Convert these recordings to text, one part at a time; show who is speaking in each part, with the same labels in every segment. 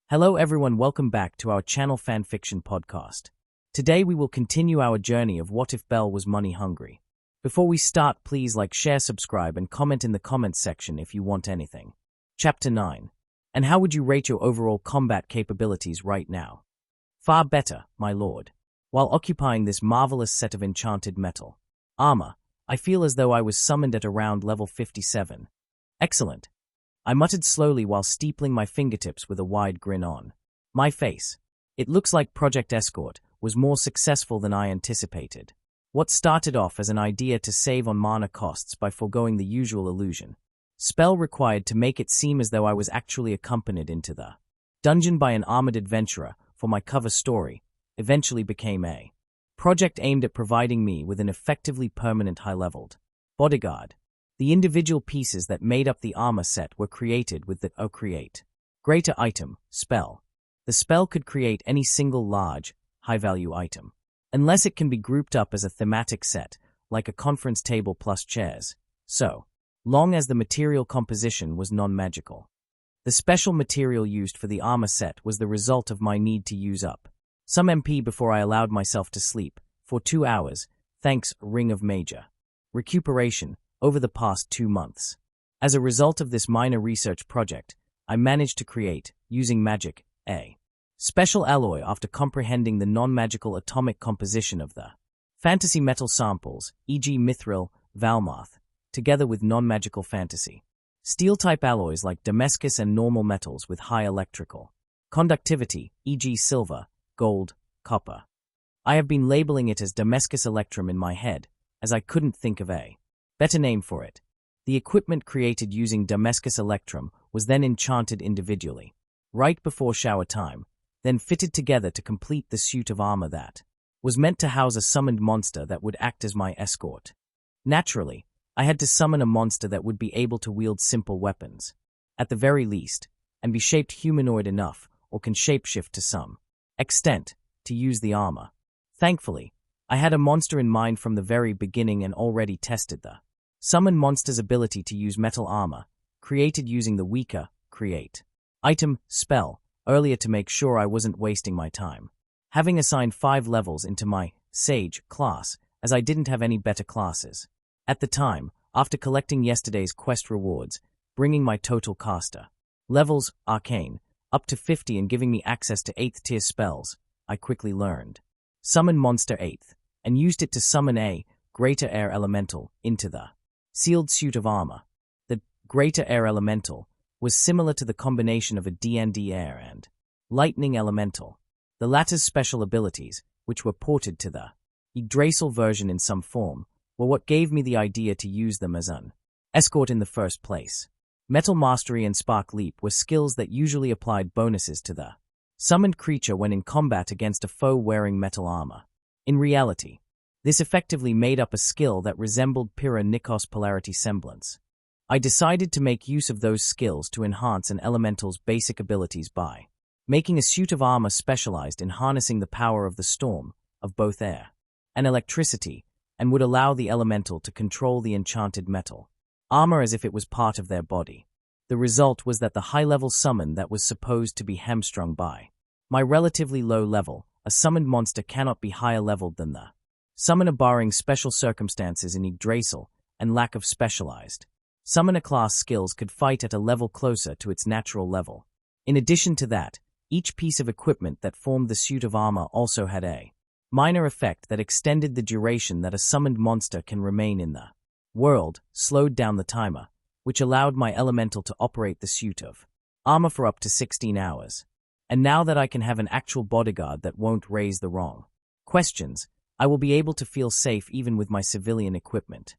Speaker 1: Hello everyone, welcome back to our channel FANFICTION podcast. Today we will continue our journey of what if Belle was money hungry. Before we start, please like, share, subscribe, and comment in the comments section if you want anything. Chapter 9. And how would you rate your overall combat capabilities right now? Far better, my lord. While occupying this marvelous set of enchanted metal armor, I feel as though I was summoned at around level 57. Excellent. I muttered slowly while steepling my fingertips with a wide grin on my face. It looks like Project Escort was more successful than I anticipated. What started off as an idea to save on mana costs by foregoing the usual illusion spell required to make it seem as though I was actually accompanied into the dungeon by an armored adventurer for my cover story eventually became a project aimed at providing me with an effectively permanent high-leveled bodyguard. The individual pieces that made up the armor set were created with the create greater item spell. The spell could create any single large, high-value item, unless it can be grouped up as a thematic set, like a conference table plus chairs, so long as the material composition was non-magical. The special material used for the armor set was the result of my need to use up some MP before I allowed myself to sleep for 2 hours, thanks Ring of Major recuperation over the past 2 months. As a result of this minor research project, I managed to create, using magic, a special alloy after comprehending the non-magical atomic composition of the fantasy metal samples, e.g. mithril, valmarth, together with non-magical fantasy steel-type alloys like Damascus and normal metals with high electrical conductivity, e.g. silver, gold, copper. I have been labeling it as Damascus Electrum in my head, as I couldn't think of a better name for it. The equipment created using Damascus Electrum was then enchanted individually, right before shower time, then fitted together to complete the suit of armor that was meant to house a summoned monster that would act as my escort. Naturally, I had to summon a monster that would be able to wield simple weapons, at the very least, and be shaped humanoid enough, or can shapeshift to some extent, to use the armor. Thankfully, I had a monster in mind from the very beginning and already tested the summon monster's ability to use metal armor, created using the weaker, create item, spell, earlier to make sure I wasn't wasting my time. Having assigned 5 levels into my Sage class, as I didn't have any better classes at the time, after collecting yesterday's quest rewards, bringing my total caster levels, arcane, up to 50 and giving me access to 8th tier spells, I quickly learned summon monster 8th, and used it to summon a greater air elemental into the sealed suit of armor. The greater air elemental was similar to the combination of a D&D air and lightning elemental. The latter's special abilities, which were ported to the Yggdrasil version in some form, were what gave me the idea to use them as an escort in the first place. Metal Mastery and Spark Leap were skills that usually applied bonuses to the summoned creature when in combat against a foe wearing metal armor. In reality, this effectively made up a skill that resembled Pyrrha Nikos polarity semblance. I decided to make use of those skills to enhance an elemental's basic abilities by making a suit of armor specialized in harnessing the power of the storm, of both air and electricity, and would allow the elemental to control the enchanted metal armor as if it was part of their body. The result was that the high-level summon that was supposed to be hamstrung by my relatively low level, a summoned monster cannot be higher leveled than the summoner barring special circumstances in Yggdrasil and lack of specialized summoner class skills could fight at a level closer to its natural level. In addition to that, each piece of equipment that formed the suit of armor also had a minor effect that extended the duration that a summoned monster can remain in the world, slowed down the timer, which allowed my elemental to operate the suit of armor for up to 16 hours. And now that I can have an actual bodyguard that won't raise the wrong questions, I will be able to feel safe even with my civilian equipment.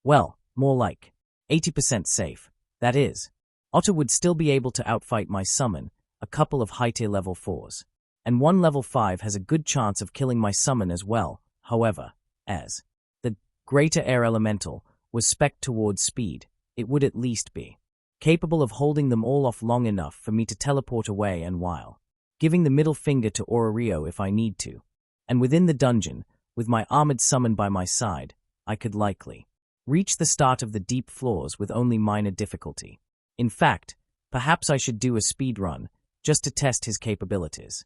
Speaker 1: Well, more like 80% safe, that is. Otto would still be able to outfight my summon, a couple of high-tier level 4s, and one level 5 has a good chance of killing my summon as well, however, as the greater air elemental was spec'd towards speed, it would at least be capable of holding them all off long enough for me to teleport away and while giving the middle finger to Orario if I need to. And within the dungeon, with my armored summon by my side, I could likely reach the start of the deep floors with only minor difficulty. In fact, perhaps I should do a speed run just to test his capabilities.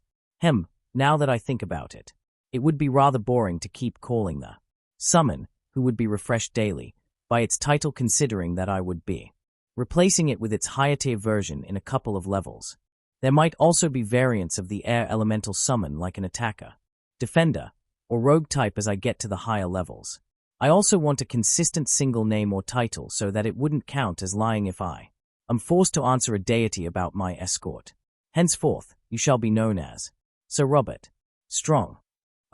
Speaker 1: Now that I think about it, it would be rather boring to keep calling the summon, who would be refreshed daily, by its title considering that I would be replacing it with its higher tier version in a couple of levels. There might also be variants of the air elemental summon like an attacker, defender, or rogue type as I get to the higher levels. I also want a consistent single name or title so that it wouldn't count as lying if I am forced to answer a deity about my escort. Henceforth, you shall be known as Sir Robert Strong.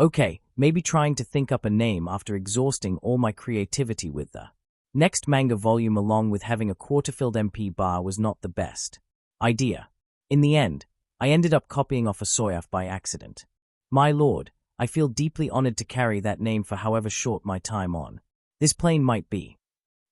Speaker 1: Okay, maybe trying to think up a name after exhausting all my creativity with the next manga volume along with having a quarter-filled MP bar was not the best idea. In the end, I ended up copying off a Soyaf by accident. My lord, I feel deeply honored to carry that name for however short my time on this plane might be.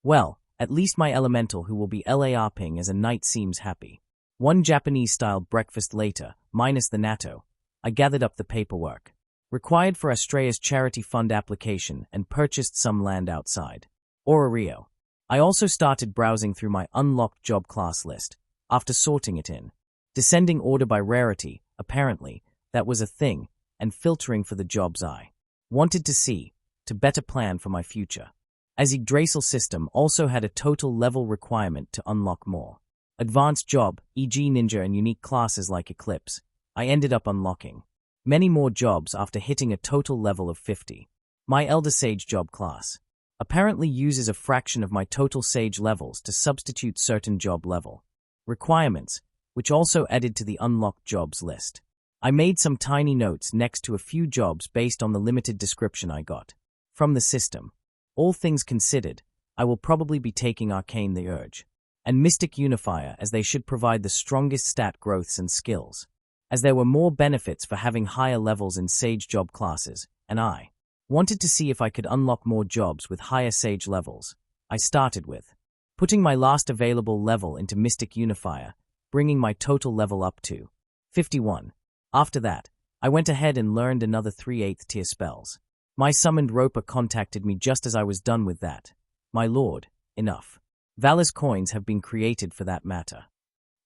Speaker 1: Well, at least my elemental who will be LARPing as a knight seems happy. One Japanese-style breakfast later, minus the natto, I gathered up the paperwork required for Astrea's charity fund application and purchased some land outside Orario. I also started browsing through my unlocked job class list, after sorting it in descending order by rarity, apparently, that was a thing, and filtering for the jobs I wanted to see, to better plan for my future. As Yggdrasil system also had a total level requirement to unlock more advanced job, e.g. ninja and unique classes like Eclipse, I ended up unlocking many more jobs after hitting a total level of 50. My Elder Sage job class apparently uses a fraction of my total Sage levels to substitute certain job level requirements, which also added to the unlocked jobs list. I made some tiny notes next to a few jobs based on the limited description I got from the system. All things considered, I will probably be taking Arcane the Urge and Mystic Unifier as they should provide the strongest stat growths and skills, as there were more benefits for having higher levels in Sage job classes, and I wanted to see if I could unlock more jobs with higher Sage levels. I started with putting my last available level into Mystic Unifier, bringing my total level up to 51. After that, I went ahead and learned another 3 8th tier spells. My summoned roper contacted me just as I was done with that. My lord, enough. Valis coins have been created for that matter.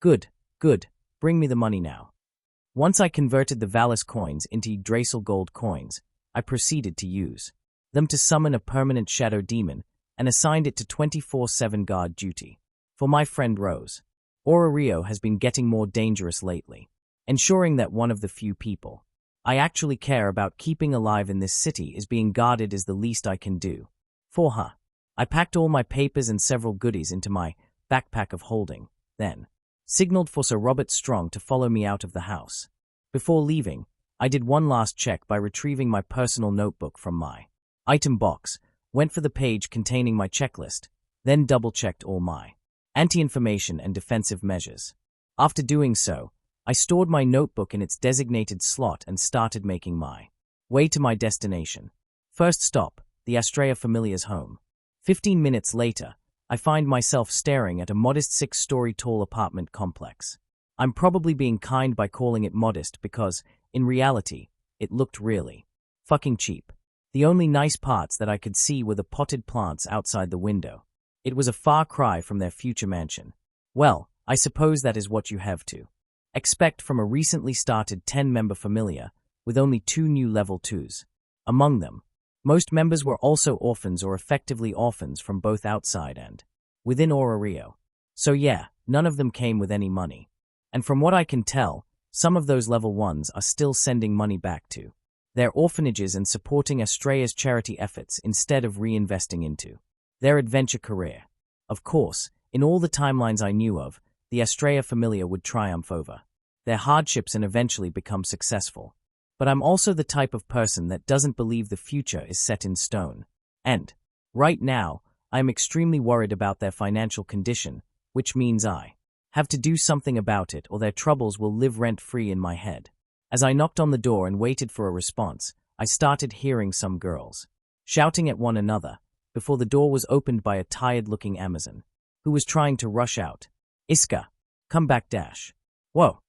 Speaker 1: Good, bring me the money now. Once I converted the Valis coins into Yggdrasil gold coins, I proceeded to use them to summon a permanent shadow demon and assigned it to 24/7 guard duty. For my friend Rose, Orario has been getting more dangerous lately, ensuring that one of the few people I actually care about keeping alive in this city is being guarded is the least I can do for her. I packed all my papers and several goodies into my backpack of holding, then signaled for Sir Robert Strong to follow me out of the house. Before leaving, I did one last check by retrieving my personal notebook from my item box, went for the page containing my checklist, then double-checked all my anti-information and defensive measures. After doing so, I stored my notebook in its designated slot and started making my way to my destination. First stop, the Astrea Familia's home. 15 minutes later, I find myself staring at a modest 6-story tall apartment complex. I'm probably being kind by calling it modest because, in reality, it looked really fucking cheap. The only nice parts that I could see were the potted plants outside the window. It was a far cry from their future mansion. Well, I suppose that is what you have to expect from a recently started 10-member familia with only 2 new level 2s. Among them, most members were also orphans or effectively orphans from both outside and within Orario. So yeah, none of them came with any money. And from what I can tell, some of those level 1s are still sending money back to their orphanages and supporting Astrea's charity efforts instead of reinvesting into their adventure career. Of course, in all the timelines I knew of, the Astrea Familia would triumph over their hardships and eventually become successful. But I'm also the type of person that doesn't believe the future is set in stone. And, right now, I am extremely worried about their financial condition, which means I have to do something about it or their troubles will live rent-free in my head. As I knocked on the door and waited for a response, I started hearing some girls shouting at one another before the door was opened by a tired-looking Amazon, who was trying to rush out. "Iska, come back dash." "Whoa!"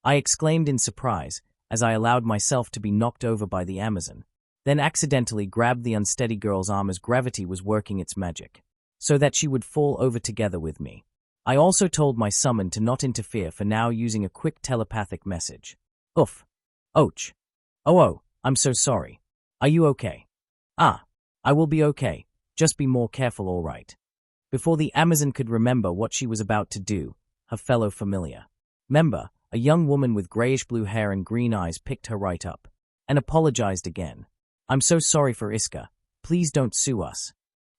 Speaker 1: I exclaimed in surprise as I allowed myself to be knocked over by the Amazon, then accidentally grabbed the unsteady girl's arm as gravity was working its magic, so that she would fall over together with me. I also told my summon to not interfere for now using a quick telepathic message. Oof. Ouch. Oh, I'm so sorry. Are you okay? Ah, I will be okay. Just be more careful, all right. Before the Amazon could remember what she was about to do, her fellow familiar member, a young woman with grayish-blue hair and green eyes, picked her right up and apologized again. I'm so sorry for Iska. Please don't sue us.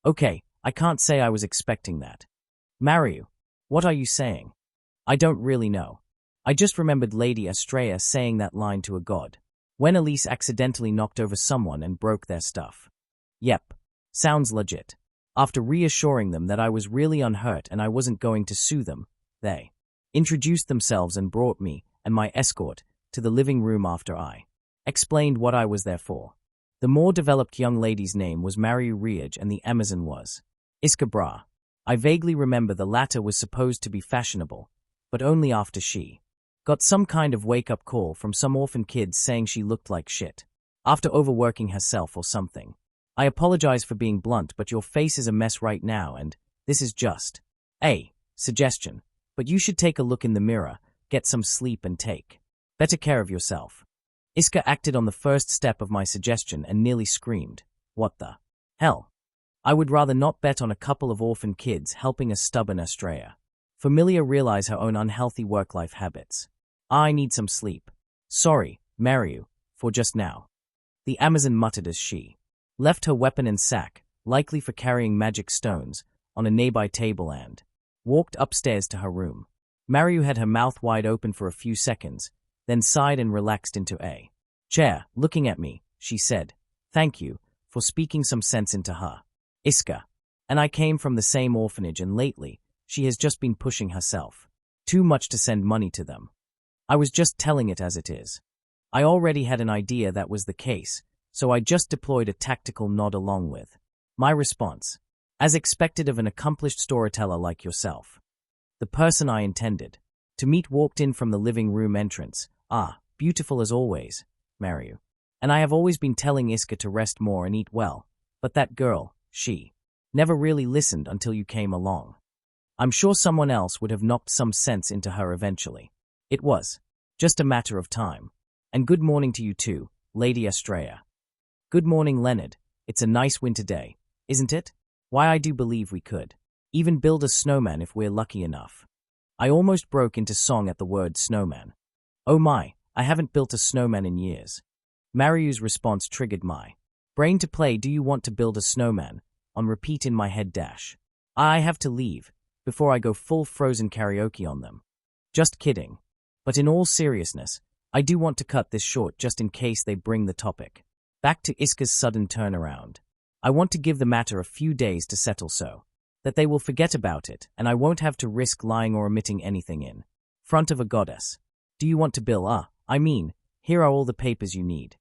Speaker 1: Okay, I can't say I was expecting that. Mariu, what are you saying? I don't really know. I just remembered Lady Estrella saying that line to a god when Elise accidentally knocked over someone and broke their stuff. Yep, sounds legit. After reassuring them that I was really unhurt and I wasn't going to sue them, they introduced themselves and brought me and my escort to the living room after I explained what I was there for. The more developed young lady's name was Mariu Riaj and the Amazon was Iska Bra. I vaguely remember the latter was supposed to be fashionable, but only after she got some kind of wake-up call from some orphan kids saying she looked like shit after overworking herself or something. I apologize for being blunt, but your face is a mess right now and this is just a suggestion. But you should take a look in the mirror, get some sleep and take better care of yourself. Iska acted on the first step of my suggestion and nearly screamed, "What the hell? I would rather not bet on a couple of orphan kids helping a stubborn Estrella Famelia realize her own unhealthy work-life habits. I need some sleep. Sorry, Mariu, for just now." The Amazon muttered as she left her weapon and sack, likely for carrying magic stones, on a nearby table and walked upstairs to her room. Mariu had her mouth wide open for a few seconds, then sighed and relaxed into a chair. Looking at me, she said, "Thank you for speaking some sense into her. Iska and I came from the same orphanage and lately, she has just been pushing herself too much to send money to them. I was just telling it as it is. I already had an idea that was the case, so I just deployed a tactical nod along with my response, as expected of an accomplished storyteller like yourself. The person I intended to meet walked in from the living room entrance. "Ah, beautiful as always, Mariu. And I have always been telling Iska to rest more and eat well, but that girl, she never really listened until you came along. I'm sure someone else would have knocked some sense into her eventually. It was just a matter of time. And good morning to you too, Lady Estrella." "Good morning, Leonard. It's a nice winter day, isn't it? Why, I do believe we could even build a snowman if we're lucky enough." I almost broke into song at the word snowman. Oh my, I haven't built a snowman in years. Mariu's response triggered my brain to play "Do you want to build a snowman?" on repeat in my head dash. I have to leave before I go full Frozen karaoke on them. Just kidding. But in all seriousness, I do want to cut this short just in case they bring the topic back to Iska's sudden turnaround. I want to give the matter a few days to settle so that they will forget about it and I won't have to risk lying or omitting anything in front of a goddess. "Do you want to bill? I mean, here are all the papers you need."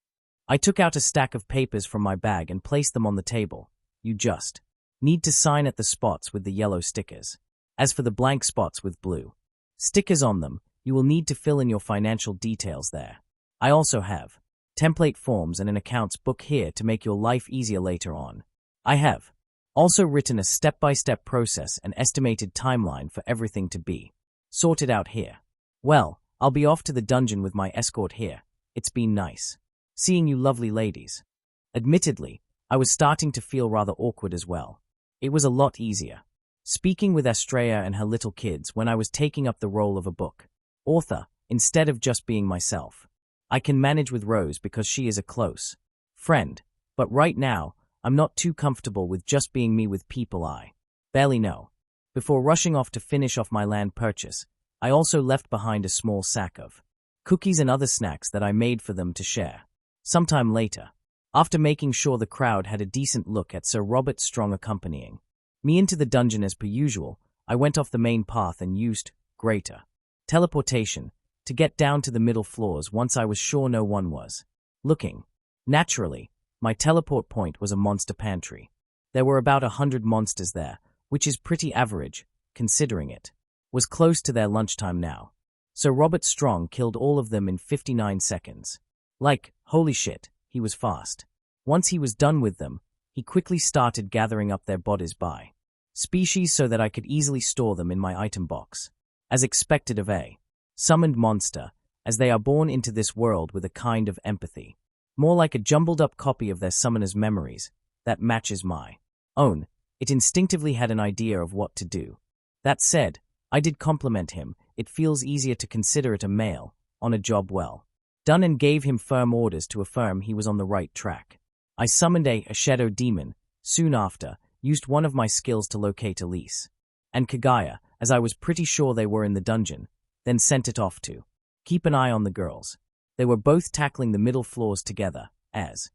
Speaker 1: I took out a stack of papers from my bag and placed them on the table. "You just need to sign at the spots with the yellow stickers. As for the blank spots with blue stickers on them, you will need to fill in your financial details there. I also have template forms and an accounts book here to make your life easier later on. I have also written a step-by-step process and estimated timeline for everything to be sorted out here. Well, I'll be off to the dungeon with my escort here. It's been nice seeing you lovely ladies." Admittedly, I was starting to feel rather awkward as well. It was a lot easier speaking with Estrella and her little kids when I was taking up the role of a book author instead of just being myself. I can manage with Rose because she is a close friend, but right now, I'm not too comfortable with just being me with people I barely know. Before rushing off to finish off my land purchase, I also left behind a small sack of cookies and other snacks that I made for them to share sometime later. After making sure the crowd had a decent look at Sir Robert Strong accompanying me into the dungeon as per usual, I went off the main path and used greater teleportation to get down to the middle floors once I was sure no one was looking. Naturally, my teleport point was a monster pantry. There were about 100 monsters there, which is pretty average, considering it was close to their lunchtime now. So Robert Strong killed all of them in 59 seconds. Like, holy shit, he was fast. Once he was done with them, he quickly started gathering up their bodies by Species so that I could easily store them in my item box. As expected of a summoned monster, as they are born into this world with a kind of empathy. More like a jumbled-up copy of their summoner's memories, that matches my own. It instinctively had an idea of what to do. That said, I did compliment him. It feels easier to consider it a male, on a job well done, and gave him firm orders to affirm he was on the right track. I summoned a shadow demon, soon after, used one of my skills to locate Elise and Kagaya, as I was pretty sure they were in the dungeon, then sent it off to keep an eye on the girls. They were both tackling the middle floors together, as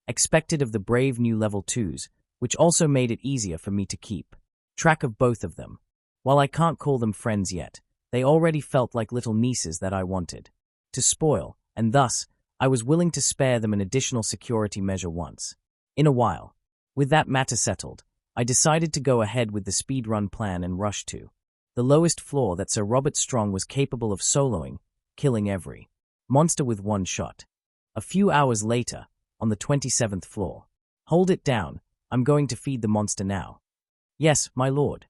Speaker 1: expected of the brave new level 2s, which also made it easier for me to keep track of both of them. While I can't call them friends yet, they already felt like little nieces that I wanted to spoil, and thus, I was willing to spare them an additional security measure once in a while. With that matter settled, I decided to go ahead with the speedrun plan and rush to the lowest floor that Sir Robert Strong was capable of soloing, killing every monster with one shot. A few hours later, on the 27th floor. Hold it down, I'm going to feed the monster now. Yes, my lord.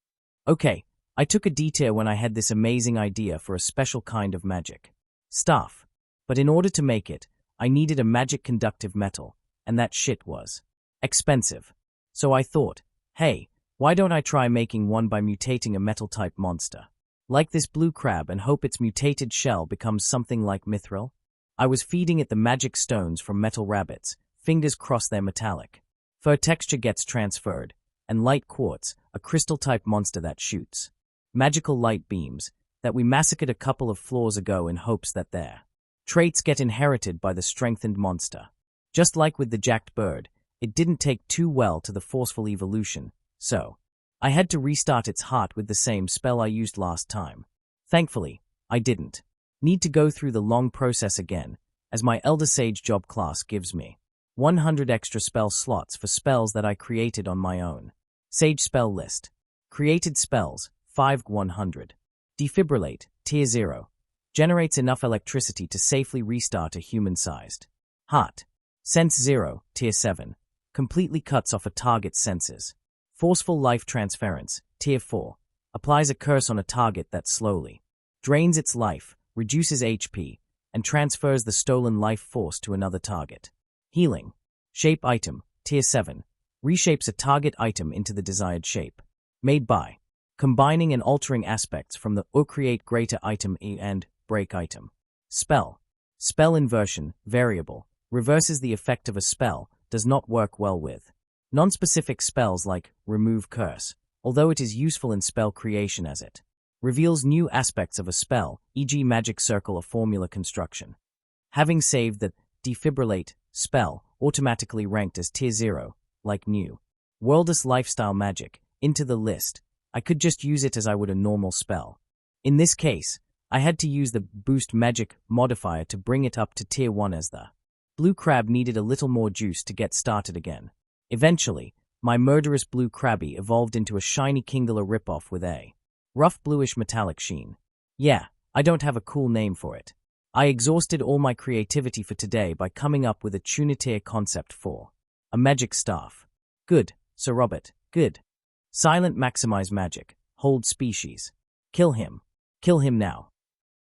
Speaker 1: Okay, I took a detour when I had this amazing idea for a special kind of magic staff. But in order to make it, I needed a magic conductive metal, and that shit was expensive. So I thought, hey, why don't I try making one by mutating a metal-type monster like this blue crab and hope its mutated shell becomes something like mithril? I was feeding it the magic stones from metal rabbits, fingers crossed they're metallic. Fur texture gets transferred, and light quartz, a crystal-type monster that shoots magical light beams, that we massacred a couple of floors ago in hopes that their traits get inherited by the strengthened monster. Just like with the jacked bird, it didn't take too well to the forceful evolution, so I had to restart its heart with the same spell I used last time. Thankfully, I didn't need to go through the long process again, as my Elder Sage job class gives me 100 extra spell slots for spells that I created on my own Sage spell list. Created spells, 5/100. Defibrillate, Tier 0. Generates enough electricity to safely restart a human-sized heart. Sense 0, Tier 7. Completely cuts off a target's senses. Forceful life transference, Tier 4. Applies a curse on a target that slowly drains its life, reduces HP, and transfers the stolen life force to another target. Healing. Shape item, Tier 7. Reshapes a target item into the desired shape. Made by combining and altering aspects from the create greater item and break item. Spell. Spell inversion, variable, reverses the effect of a spell, does not work well with non-specific spells like remove curse, although it is useful in spell creation as it reveals new aspects of a spell, e.g. magic circle or formula construction. Having saved the defibrillate spell, automatically ranked as Tier 0, like new Worldless Lifestyle Magic, into the list, I could just use it as I would a normal spell. In this case, I had to use the Boost Magic modifier to bring it up to Tier 1 as the blue crab needed a little more juice to get started again. Eventually, my murderous blue crabby evolved into a shiny Kingler ripoff with a rough bluish metallic sheen. Yeah, I don't have a cool name for it. I exhausted all my creativity for today by coming up with a Tunitier concept for a magic staff. Good, Sir Robert, good. Silent maximize magic, hold species. Kill him now.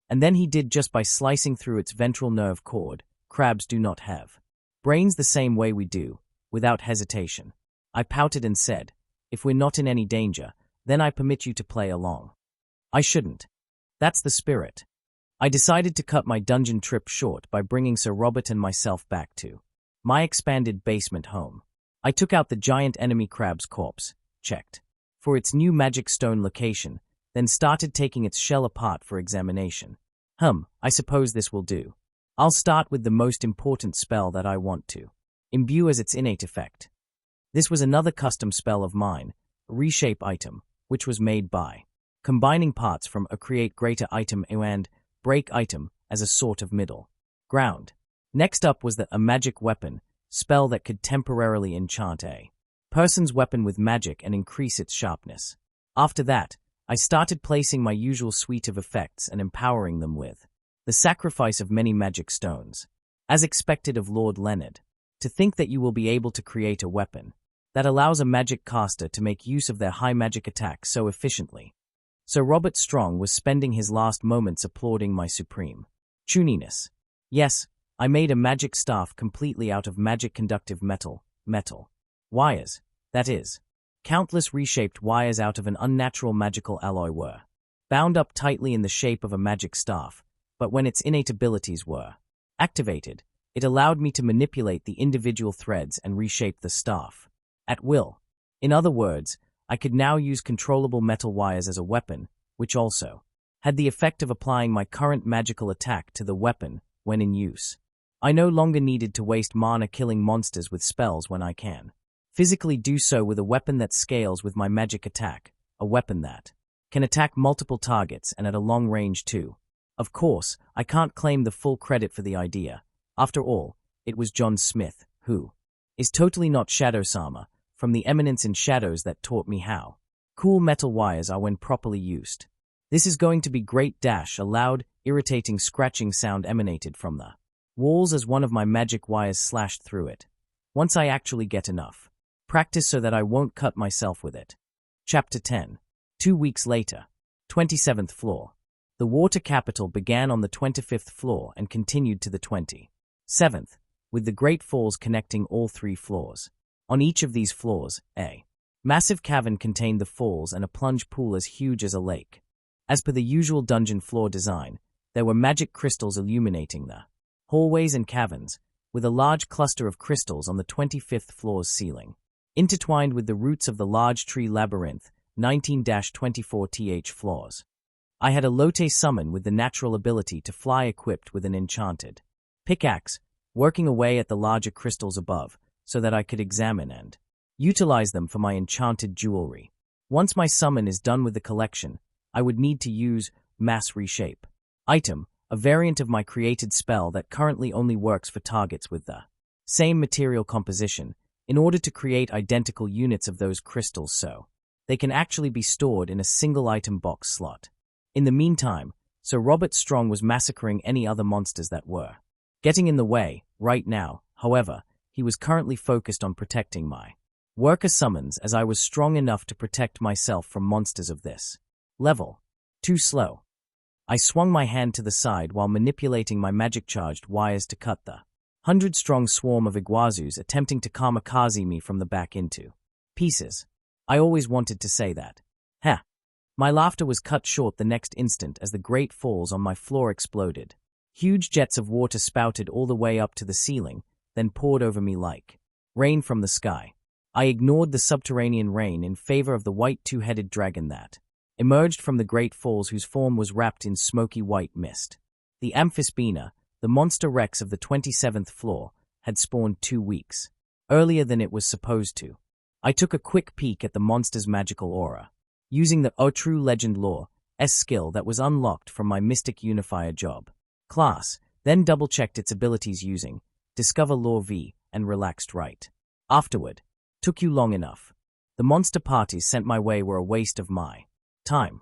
Speaker 1: And then he did just by slicing through its ventral nerve cord. Crabs do not have brains the same way we do, without hesitation. I pouted and said, if we're not in any danger, then I permit you to play along. I shouldn't. That's the spirit. I decided to cut my dungeon trip short by bringing Sir Robert and myself back to my expanded basement home. I took out the giant enemy crab's corpse, checked for its new magic stone location, then started taking its shell apart for examination. I suppose this will do. I'll start with the most important spell that I want to imbue as its innate effect. This was another custom spell of mine, a reshape item, which was made by combining parts from a create greater item and break item as a sort of middle ground. Next up was a magic weapon, spell that could temporarily enchant a person's weapon with magic and increase its sharpness. After that, I started placing my usual suite of effects and empowering them with the sacrifice of many magic stones. As expected of Lord Leonard, to think that you will be able to create a weapon that allows a magic caster to make use of their high magic attack so efficiently. So Robert Strong was spending his last moments applauding my supreme tuniness. Yes, I made a magic staff completely out of magic conductive metal wires, that is. Countless reshaped wires out of an unnatural magical alloy were bound up tightly in the shape of a magic staff, but when its innate abilities were activated, it allowed me to manipulate the individual threads and reshape the staff at will. In other words, I could now use controllable metal wires as a weapon, which also had the effect of applying my current magical attack to the weapon when in use. I no longer needed to waste mana killing monsters with spells when I can physically do so with a weapon that scales with my magic attack, a weapon that can attack multiple targets and at a long range too. Of course, I can't claim the full credit for the idea. After all, it was John Smith, who is totally not Shadow-sama, from the eminence in shadows that taught me how cool metal wires are when properly used. This is going to be great dash. A loud, irritating scratching sound emanated from the walls as one of my magic wires slashed through it. Once I actually get enough practice so that I won't cut myself with it. Chapter 10. 2 weeks later. 27th floor. The water capital began on the 25th floor and continued to the 27th, with the Great Falls connecting all 3 floors. On each of these floors, a massive cavern contained the falls and a plunge pool as huge as a lake. As per the usual dungeon floor design, there were magic crystals illuminating the hallways and caverns, with a large cluster of crystals on the 25th floor's ceiling, intertwined with the roots of the large tree labyrinth, 19-24th floors. I had a Lotte summon with the natural ability to fly equipped with an enchanted pickaxe, working away at the larger crystals above, so that I could examine and utilize them for my enchanted jewelry. Once my summon is done with the collection, I would need to use Mass Reshape item, a variant of my created spell that currently only works for targets with the same material composition, in order to create identical units of those crystals so they can actually be stored in a single item box slot. In the meantime, Sir Robert Strong was massacring any other monsters that were getting in the way. Right now, however, he was currently focused on protecting my worker summons, as I was strong enough to protect myself from monsters of this level. Too slow. I swung my hand to the side while manipulating my magic-charged wires to cut the 100-strong swarm of Iguazus attempting to kamikaze me from the back into pieces. I always wanted to say that. Heh. My laughter was cut short the next instant as the Great Falls on my floor exploded. Huge jets of water spouted all the way up to the ceiling, then poured over me like rain from the sky. I ignored the subterranean rain in favor of the white two-headed dragon that emerged from the Great Falls, whose form was wrapped in smoky white mist. The Amphisbaena, the monster Rex of the 27th floor, had spawned 2 weeks earlier than it was supposed to. I took a quick peek at the monster's magical aura, using the O True Legend Lore S skill that was unlocked from my Mystic Unifier job class, then double-checked its abilities using Discover Lore V and Relaxed Right. Afterward, took you long enough. The monster parties sent my way were a waste of my time.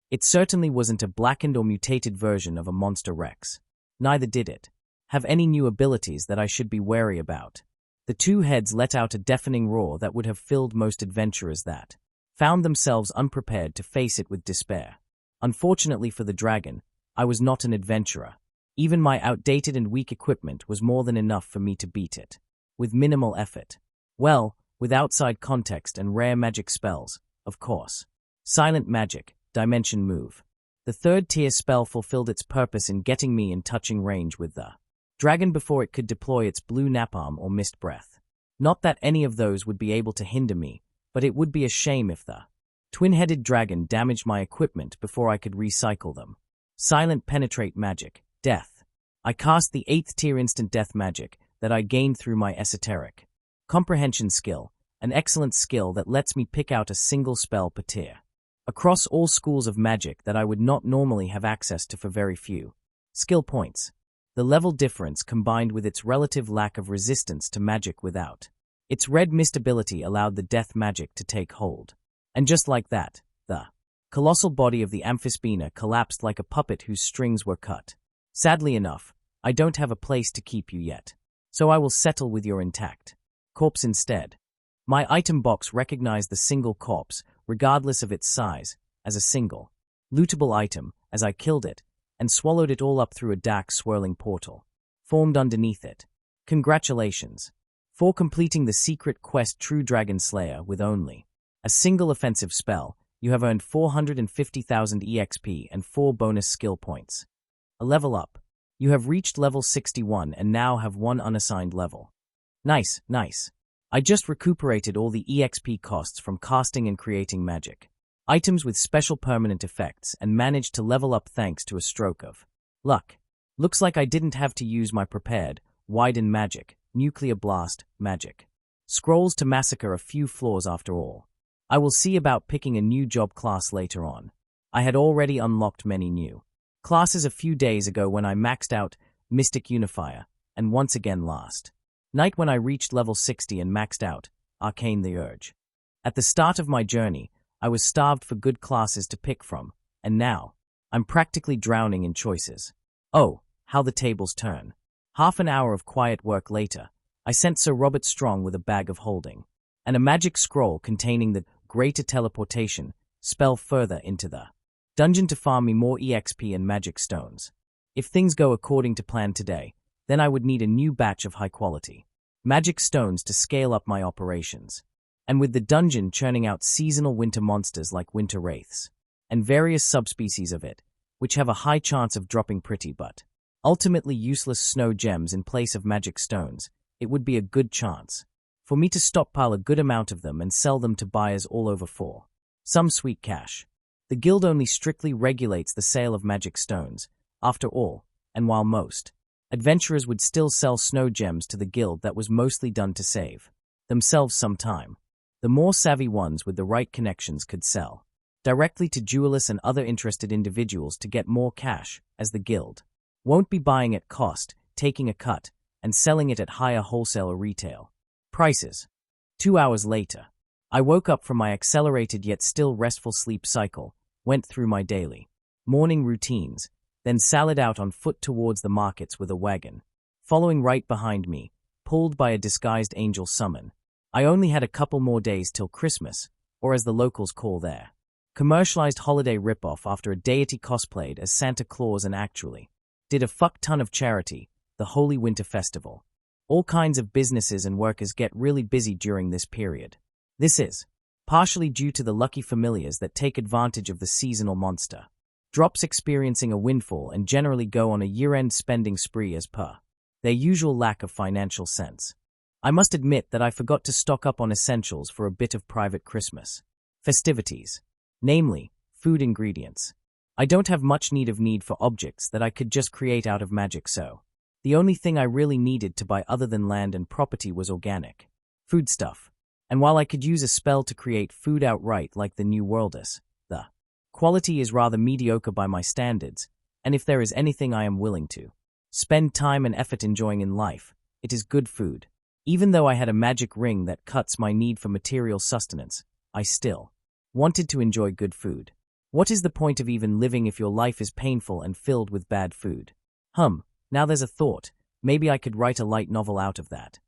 Speaker 1: It certainly wasn't a blackened or mutated version of a monster Rex. Neither did it have any new abilities that I should be wary about. The 2 heads let out a deafening roar that would have filled most adventurers that found themselves unprepared to face it with despair. Unfortunately for the dragon, I was not an adventurer. Even my outdated and weak equipment was more than enough for me to beat it, with minimal effort. Well, with outside context and rare magic spells, of course. Silent magic, dimension move. The 3rd tier spell fulfilled its purpose in getting me in touching range with the dragon before it could deploy its blue napalm or mist breath. Not that any of those would be able to hinder me, but it would be a shame if the twin-headed dragon damaged my equipment before I could recycle them. Silent penetrate magic, death. I cast the 8th tier instant death magic that I gained through my esoteric comprehension skill, an excellent skill that lets me pick out a single spell per tier across all schools of magic that I would not normally have access to for very few skill points. The level difference combined with its relative lack of resistance to magic without its red mist ability allowed the death magic to take hold. And just like that, the colossal body of the Amphisbaena collapsed like a puppet whose strings were cut. Sadly enough, I don't have a place to keep you yet, so I will settle with your intact corpse instead. My item box recognized the single corpse, regardless of its size, as a single, lootable item as I killed it and swallowed it all up through a dark swirling portal formed underneath it. Congratulations for completing the secret quest True Dragon Slayer with only a single offensive spell. You have earned 450,000 EXP and 4 bonus skill points. A level up. You have reached level 61 and now have 1 unassigned level. Nice, nice. I just recuperated all the EXP costs from casting and creating magic items with special permanent effects and managed to level up thanks to a stroke of luck. Looks like I didn't have to use my prepared, widen magic, nuclear blast, magic scrolls to massacre a few floors after all. I will see about picking a new job class later on. I had already unlocked many new classes a few days ago when I maxed out Mystic Unifier, and once again last night when I reached level 60 and maxed out Arcane the Urge. At the start of my journey, I was starved for good classes to pick from, and now I'm practically drowning in choices. Oh, how the tables turn. Half an hour of quiet work later, I sent Sir Robert Strong with a bag of holding and a magic scroll containing the Greater Teleportation spell further into the dungeon to farm me more EXP and magic stones. If things go according to plan today, then I would need a new batch of high-quality magic stones to scale up my operations. And with the dungeon churning out seasonal winter monsters like winter wraiths, and various subspecies of it, which have a high chance of dropping pretty but ultimately useless snow gems in place of magic stones, it would be a good chance for me to stockpile a good amount of them and sell them to buyers all over for some sweet cash. The guild only strictly regulates the sale of magic stones, after all, and while most adventurers would still sell snow gems to the guild, that was mostly done to save themselves some time. The more savvy ones with the right connections could sell directly to jewelers and other interested individuals to get more cash, as the guild won't be buying at cost, taking a cut, and selling it at higher wholesale or retail prices. 2 hours later, I woke up from my accelerated yet still restful sleep cycle, went through my daily morning routines, then sallied out on foot towards the markets with a wagon following right behind me, pulled by a disguised angel summon. I only had a couple more days till Christmas, or as the locals call their commercialized holiday ripoff, after a deity cosplayed as Santa Claus and actually did a fuck ton of charity, the Holy Winter Festival. All kinds of businesses and workers get really busy during this period. This is partially due to the lucky familiars that take advantage of the seasonal monster drops, experiencing a windfall, and generally go on a year-end spending spree as per their usual lack of financial sense. I must admit that I forgot to stock up on essentials for a bit of private Christmas festivities, namely, food ingredients. I don't have much need for objects that I could just create out of magic, so the only thing I really needed to buy other than land and property was organic food stuff. And while I could use a spell to create food outright like the New Worldus, the quality is rather mediocre by my standards, and if there is anything I am willing to spend time and effort enjoying in life, it is good food. Even though I had a magic ring that cuts my need for material sustenance, I still wanted to enjoy good food. What is the point of even living if your life is painful and filled with bad food? Now there's a thought, maybe I could write a light novel out of that.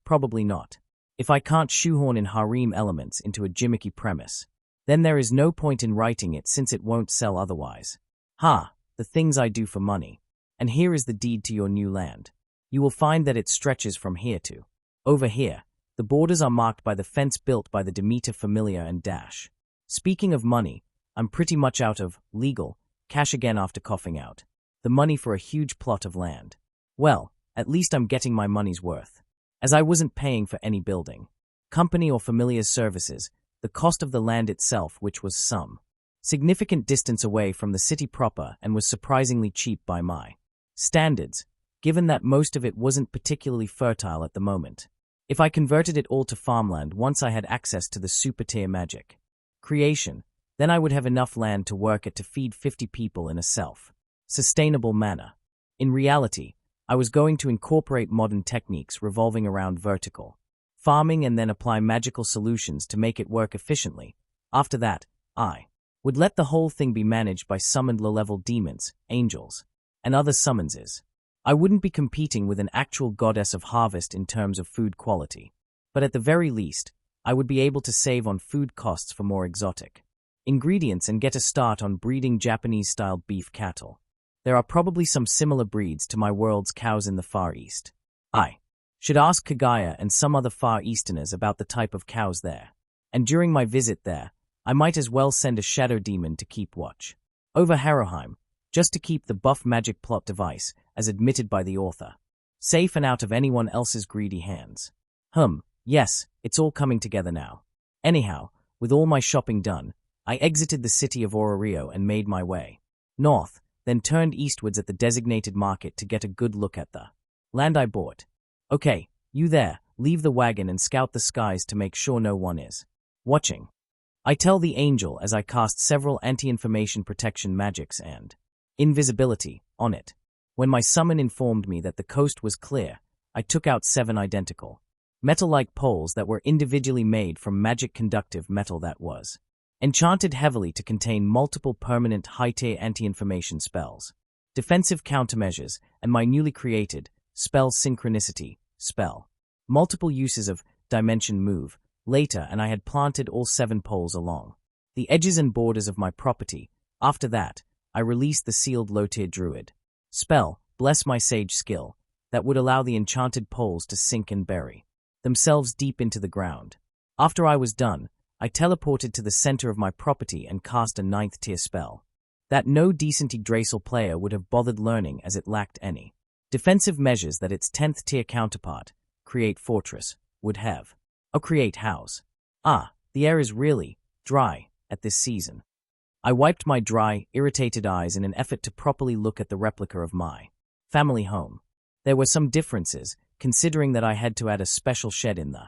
Speaker 1: Probably not. If I can't shoehorn in harem elements into a gimmicky premise, then there is no point in writing it since it won't sell otherwise. The things I do for money. And here is the deed to your new land. You will find that it stretches from here to over here. The borders are marked by the fence built by the Demeter Famelia and Dash. Speaking of money, I'm pretty much out of legal cash again after coughing out the money for a huge plot of land. Well, at least I'm getting my money's worth, as I wasn't paying for any building, company or familiar services. The cost of the land itself, which was some significant distance away from the city proper and was surprisingly cheap by my standards, given that most of it wasn't particularly fertile at the moment. If I converted it all to farmland once I had access to the super-tier magic creation, then I would have enough land to work at to feed 50 people in a self-sustainable manner. In reality, I was going to incorporate modern techniques revolving around vertical farming and then apply magical solutions to make it work efficiently. After that, I would let the whole thing be managed by summoned low-level demons, angels, and other summonses. I wouldn't be competing with an actual goddess of harvest in terms of food quality. But at the very least, I would be able to save on food costs for more exotic ingredients and get a start on breeding Japanese-style beef cattle. There are probably some similar breeds to my world's cows in the Far East. I should ask Kagaya and some other Far Easterners about the type of cows there. And during my visit there, I might as well send a shadow demon to keep watch over Harrowheim, just to keep the buff magic plot device, as admitted by the author, safe and out of anyone else's greedy hands. Yes, it's all coming together now. Anyhow, with all my shopping done, I exited the city of Orario and made my way north, then turned eastwards at the designated market to get a good look at the land I bought. Okay, you there, leave the wagon and scout the skies to make sure no one is watching. I tell the angel as I cast several anti-information protection magics and invisibility on it. When my summon informed me that the coast was clear, I took out 7 identical metal-like poles that were individually made from magic conductive metal that was enchanted heavily to contain multiple permanent high-tier anti-information spells, defensive countermeasures, and my newly created spell synchronicity spell. Multiple uses of dimension move later, and I had planted all 7 poles along the edges and borders of my property. After that, I released the sealed low-tier druid spell, bless my sage skill, that would allow the enchanted poles to sink and bury themselves deep into the ground. After I was done, I teleported to the center of my property and cast a 9th tier spell that no decent Yggdrasil player would have bothered learning, as it lacked any defensive measures that its 10th tier counterpart, Create Fortress, would have. Oh, Create House. The air is really dry at this season. I wiped my dry, irritated eyes in an effort to properly look at the replica of my family home. There were some differences, considering that I had to add a special shed in the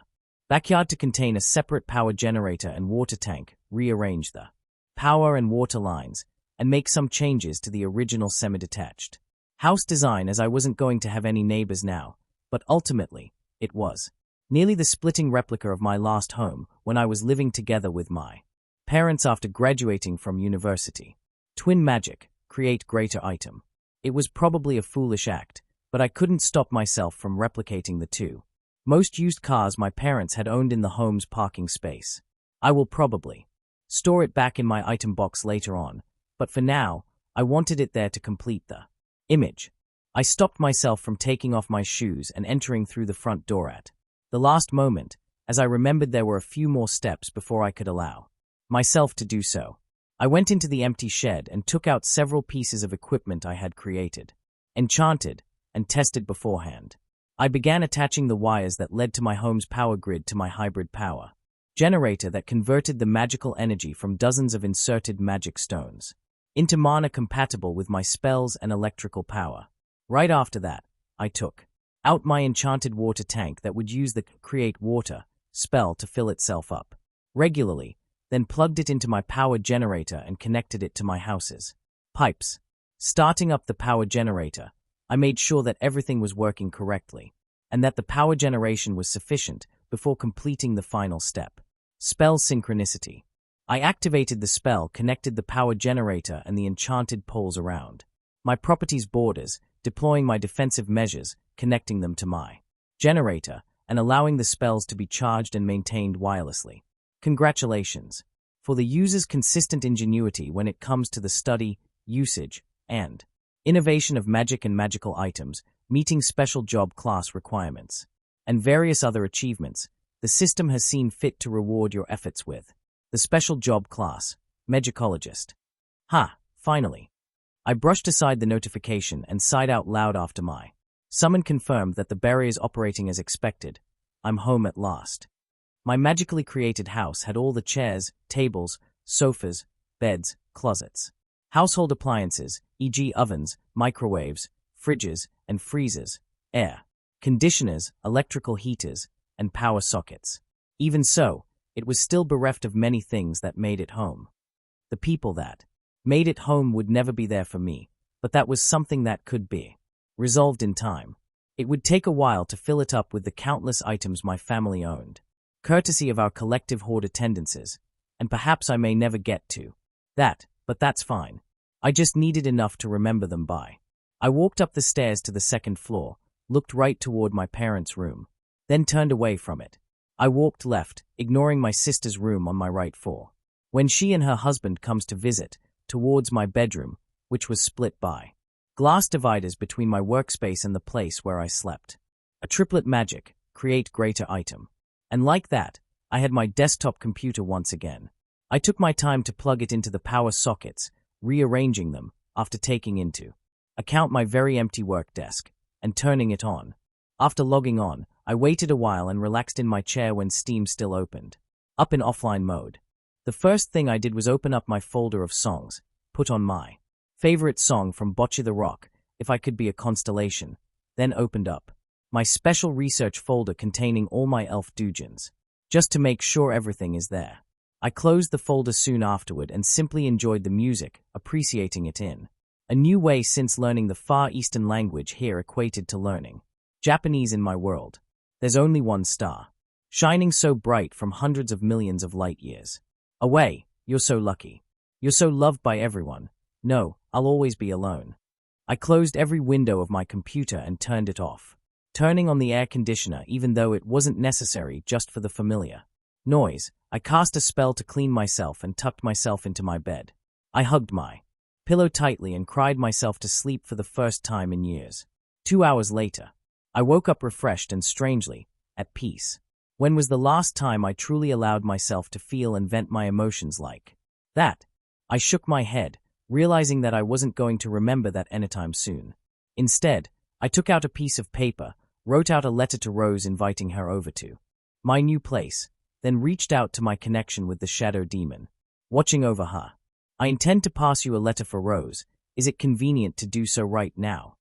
Speaker 1: backyard to contain a separate power generator and water tank, rearrange the power and water lines, and make some changes to the original semi-detached house design, as I wasn't going to have any neighbors now, but ultimately, it was nearly the splitting replica of my last home when I was living together with my parents after graduating from university. Twin magic, create greater item. It was probably a foolish act, but I couldn't stop myself from replicating the two most used cars my parents had owned in the home's parking space. I will probably store it back in my item box later on, but for now, I wanted it there to complete the image. I stopped myself from taking off my shoes and entering through the front door at the last moment, as I remembered there were a few more steps before I could allow myself to do so. I went into the empty shed and took out several pieces of equipment I had created, enchanted, and tested beforehand. I began attaching the wires that led to my home's power grid to my hybrid power generator that converted the magical energy from dozens of inserted magic stones into mana compatible with my spells and electrical power. Right after that, I took out my enchanted water tank that would use the Create Water spell to fill itself up regularly, then plugged it into my power generator and connected it to my house's pipes. Starting up the power generator, I made sure that everything was working correctly, and that the power generation was sufficient before completing the final step. Spell synchronicity. I activated the spell, connected the power generator and the enchanted poles around my property's borders, deploying my defensive measures, connecting them to my generator, and allowing the spells to be charged and maintained wirelessly. Congratulations for the user's consistent ingenuity when it comes to the study, usage, and innovation of magic and magical items, meeting special job class requirements, and various other achievements. The system has seen fit to reward your efforts with the special job class, Magicologist. Finally. I brushed aside the notification and sighed out loud after my summon confirmed that the barrier is operating as expected. I'm home at last. My magically created house had all the chairs, tables, sofas, beds, closets, household appliances, e.g. ovens, microwaves, fridges, and freezers, air conditioners, electrical heaters, and power sockets. Even so, it was still bereft of many things that made it home. The people that made it home would never be there for me, but that was something that could be resolved in time. It would take a while to fill it up with the countless items my family owned, courtesy of our collective hoarder tendencies, and perhaps I may never get to that, but that's fine. I just needed enough to remember them by. I walked up the stairs to the second floor, looked right toward my parents' room, then turned away from it. I walked left, ignoring my sister's room on my right four. When she and her husband comes to visit, towards my bedroom, which was split by glass dividers between my workspace and the place where I slept. A triplet magic, create greater item. And like that, I had my desktop computer once again. I took my time to plug it into the power sockets, rearranging them, after taking into account my very empty work desk, and turning it on. After logging on, I waited a while and relaxed in my chair when Steam still opened, up in offline mode. The first thing I did was open up my folder of songs, put on my favorite song from Bocce the Rock, If I Could Be a Constellation, then opened up my special research folder containing all my elf doujins, just to make sure everything is there. I closed the folder soon afterward and simply enjoyed the music, appreciating it in a new way since learning the Far Eastern language here equated to learning Japanese in my world. There's only one star, shining so bright from hundreds of millions of light years away. You're so lucky. You're so loved by everyone. No, I'll always be alone. I closed every window of my computer and turned it off, turning on the air conditioner even though it wasn't necessary just for the familiar noise. I cast a spell to clean myself and tucked myself into my bed. I hugged my pillow tightly and cried myself to sleep for the first time in years. 2 hours later, I woke up refreshed and strangely at peace. When was the last time I truly allowed myself to feel and vent my emotions like that? I shook my head, realizing that I wasn't going to remember that anytime soon. Instead, I took out a piece of paper, wrote out a letter to Rose inviting her over to my new place, then reached out to my connection with the shadow demon, watching over her. I intend to pass you a letter for Rose. Is it convenient to do so right now?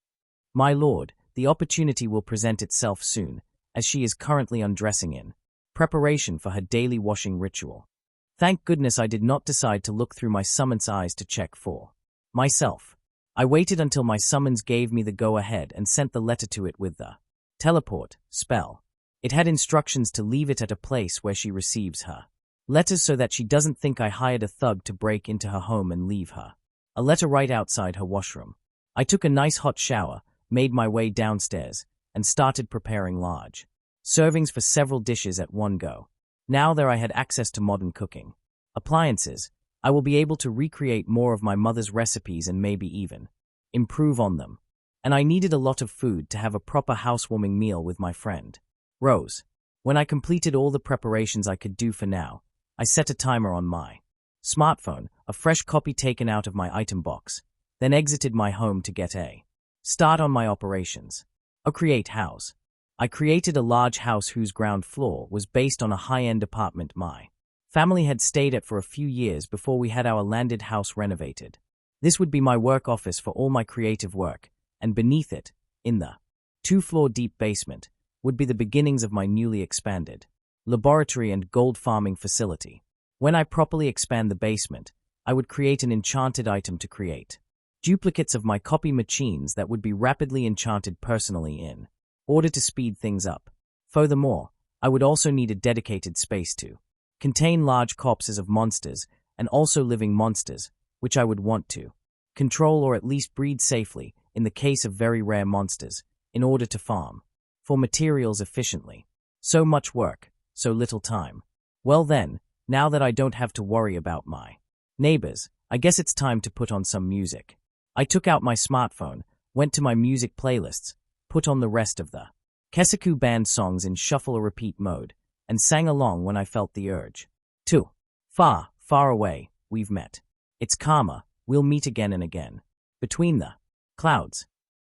Speaker 1: My lord, the opportunity will present itself soon, as she is currently undressing in preparation for her daily washing ritual. Thank goodness I did not decide to look through my summons eyes to check for myself. I waited until my summons gave me the go-ahead and sent the letter to it with the teleport spell. It had instructions to leave it at a place where she receives her letters so that she doesn't think I hired a thug to break into her home and leave her a letter right outside her washroom. I took a nice hot shower, made my way downstairs, and started preparing large servings for several dishes at one go. Now that I had access to modern cooking appliances, I will be able to recreate more of my mother's recipes and maybe even improve on them. And I needed a lot of food to have a proper housewarming meal with my friend Rose. When I completed all the preparations I could do for now, I set a timer on my smartphone, a fresh copy taken out of my item box, then exited my home to get a start on my operations. Create house. I created a large house whose ground floor was based on a high-end apartment my family had stayed at for a few years before we had our landed house renovated. This would be my work office for all my creative work, and beneath it, in the 2-floor deep basement, would be the beginnings of my newly expanded laboratory and gold farming facility. When I properly expand the basement, I would create an enchanted item to create duplicates of my copy machines that would be rapidly enchanted personally in order to speed things up. Furthermore, I would also need a dedicated space to contain large corpses of monsters and also living monsters, which I would want to control or at least breed safely in the case of very rare monsters, in order to farm for materials efficiently. So much work, so little time. Well then, now that I don't have to worry about my neighbors, I guess it's time to put on some music. I took out my smartphone, went to my music playlists, put on the rest of the Kesaku band songs in shuffle or repeat mode, and sang along when I felt the urge to. Far, far away, we've met. It's karma, we'll meet again and again. Between the clouds.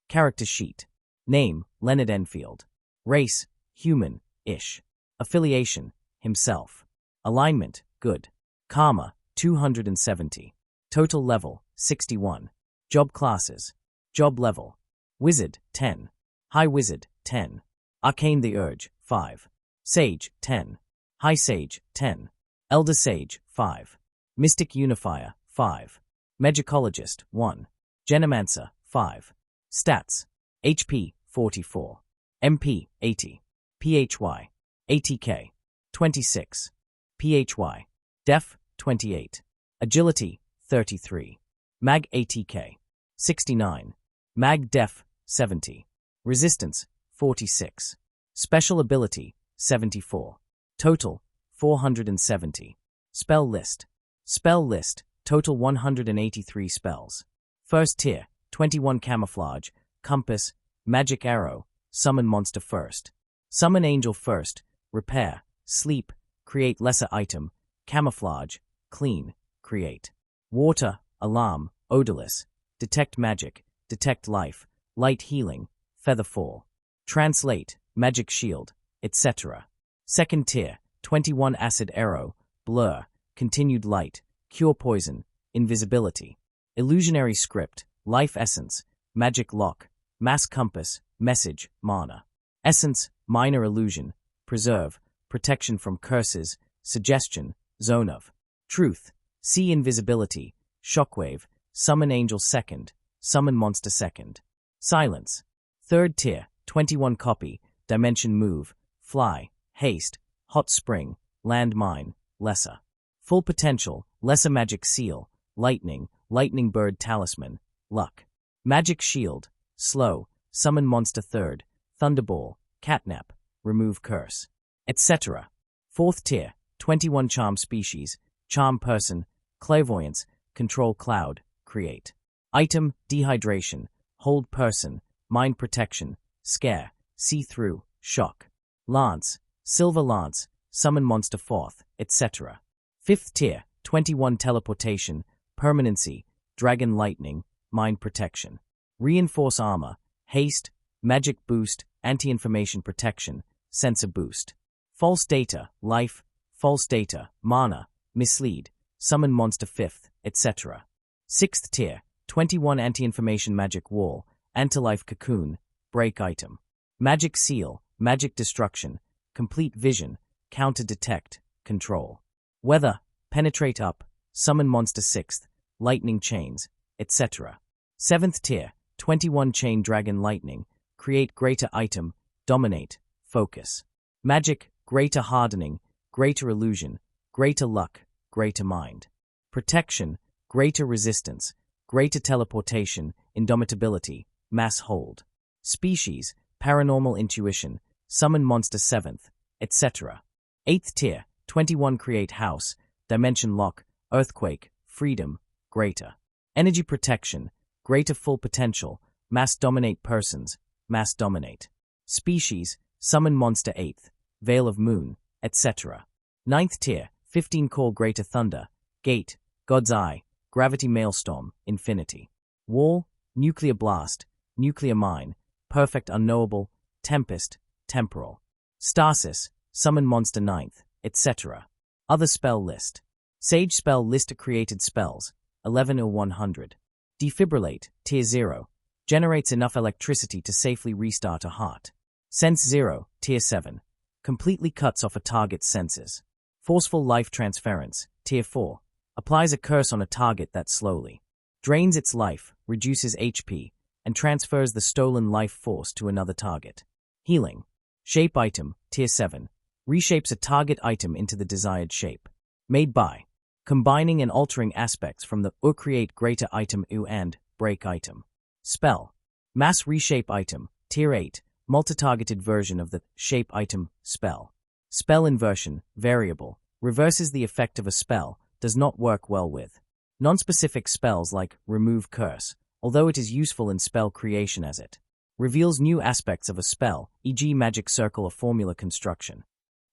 Speaker 1: Character sheet. Name, Leonard Enfield. Race, human-ish. Affiliation, himself. Alignment, good. Karma, 270. Total level, 61. Job classes. Job level. Wizard, 10. High Wizard, 10. Arcane the Urge, 5. Sage, 10. High Sage, 10. Elder Sage, 5. Mystic Unifier, 5. Magicologist, 1. Genomancer, 5. Stats. HP, 44. MP, 80. PHY, ATK, 26. PHY. Def, 28. Agility, 33. Mag ATK, 69. Mag Def, 70. Resistance, 46. Special Ability, 74. Total, 470. Spell list. Spell list, total 183 spells. First tier, 21 camouflage, compass, magic arrow, summon monster first. Summon angel first, repair, sleep, create lesser item, camouflage, clean, create. Water, alarm, odorless, detect magic, detect life, light healing, feather fall. Translate, magic shield, etc. Second tier, 21 acid arrow, blur, continued light, cure poison, invisibility. Illusionary script, life essence, magic lock, mass compass, message, mana. Essence, minor illusion, preserve, protection from curses, suggestion, zone of. Truth, see invisibility, shockwave, summon angel second, summon monster second. Silence. Third tier, 21 copy, dimension move, fly, haste, hot spring, landmine, lesser. Full potential, lesser magic seal, lightning, lightning bird talisman, luck. Magic shield, slow, summon monster third, thunderball, catnap, remove curse, etc. Fourth tier, 21 charm species, charm person, clairvoyance, control cloud, create. Item, dehydration, hold person, mind protection, scare, see-through, shock. Lance, silver lance, summon monster fourth, etc. Fifth tier, 21 teleportation, permanency, dragon lightning, mind protection. Reinforce armor, haste, magic boost, anti-information protection, sensor boost. False data, life, false data, mana, mislead, summon monster fifth, etc. Sixth tier, 21 anti-information magic wall, anti-life cocoon, break item. Magic seal, magic destruction, complete vision, counter detect, control. Weather, penetrate up, summon monster sixth, lightning chains, etc. Seventh tier, 21 chain dragon lightning, create greater item, dominate, focus. Magic, greater hardening, greater illusion, greater luck, greater mind. Protection, greater resistance, greater teleportation, indomitability, mass hold. Species, paranormal intuition, summon monster seventh, etc. Eighth tier, 21 create house, dimension lock, earthquake, freedom, greater. Energy protection, greater full potential, mass dominate persons, mass dominate. Species, summon monster eighth, veil of moon, etc. Ninth tier, 15 call greater thunder, gate, God's eye, gravity maelstrom, infinity. Wall, nuclear blast, nuclear mine, perfect unknowable, tempest, temporal. Stasis, summon monster ninth, etc. Other spell list. Sage spell list of created spells, 11 or 100. Defibrillate, tier 0, generates enough electricity to safely restart a heart. Sense 0, tier 7, completely cuts off a target's senses. Forceful life transference, tier 4, applies a curse on a target that slowly drains its life, reduces HP, and transfers the stolen life force to another target. Healing. Shape item, tier 7, reshapes a target item into the desired shape. Made by combining and altering aspects from the create greater item and break item. Spell. Mass reshape item, tier 8, multi-targeted version of the shape item spell. Spell inversion, variable, reverses the effect of a spell, does not work well with non-specific spells like remove curse, although it is useful in spell creation as it reveals new aspects of a spell, e.g. magic circle or formula construction.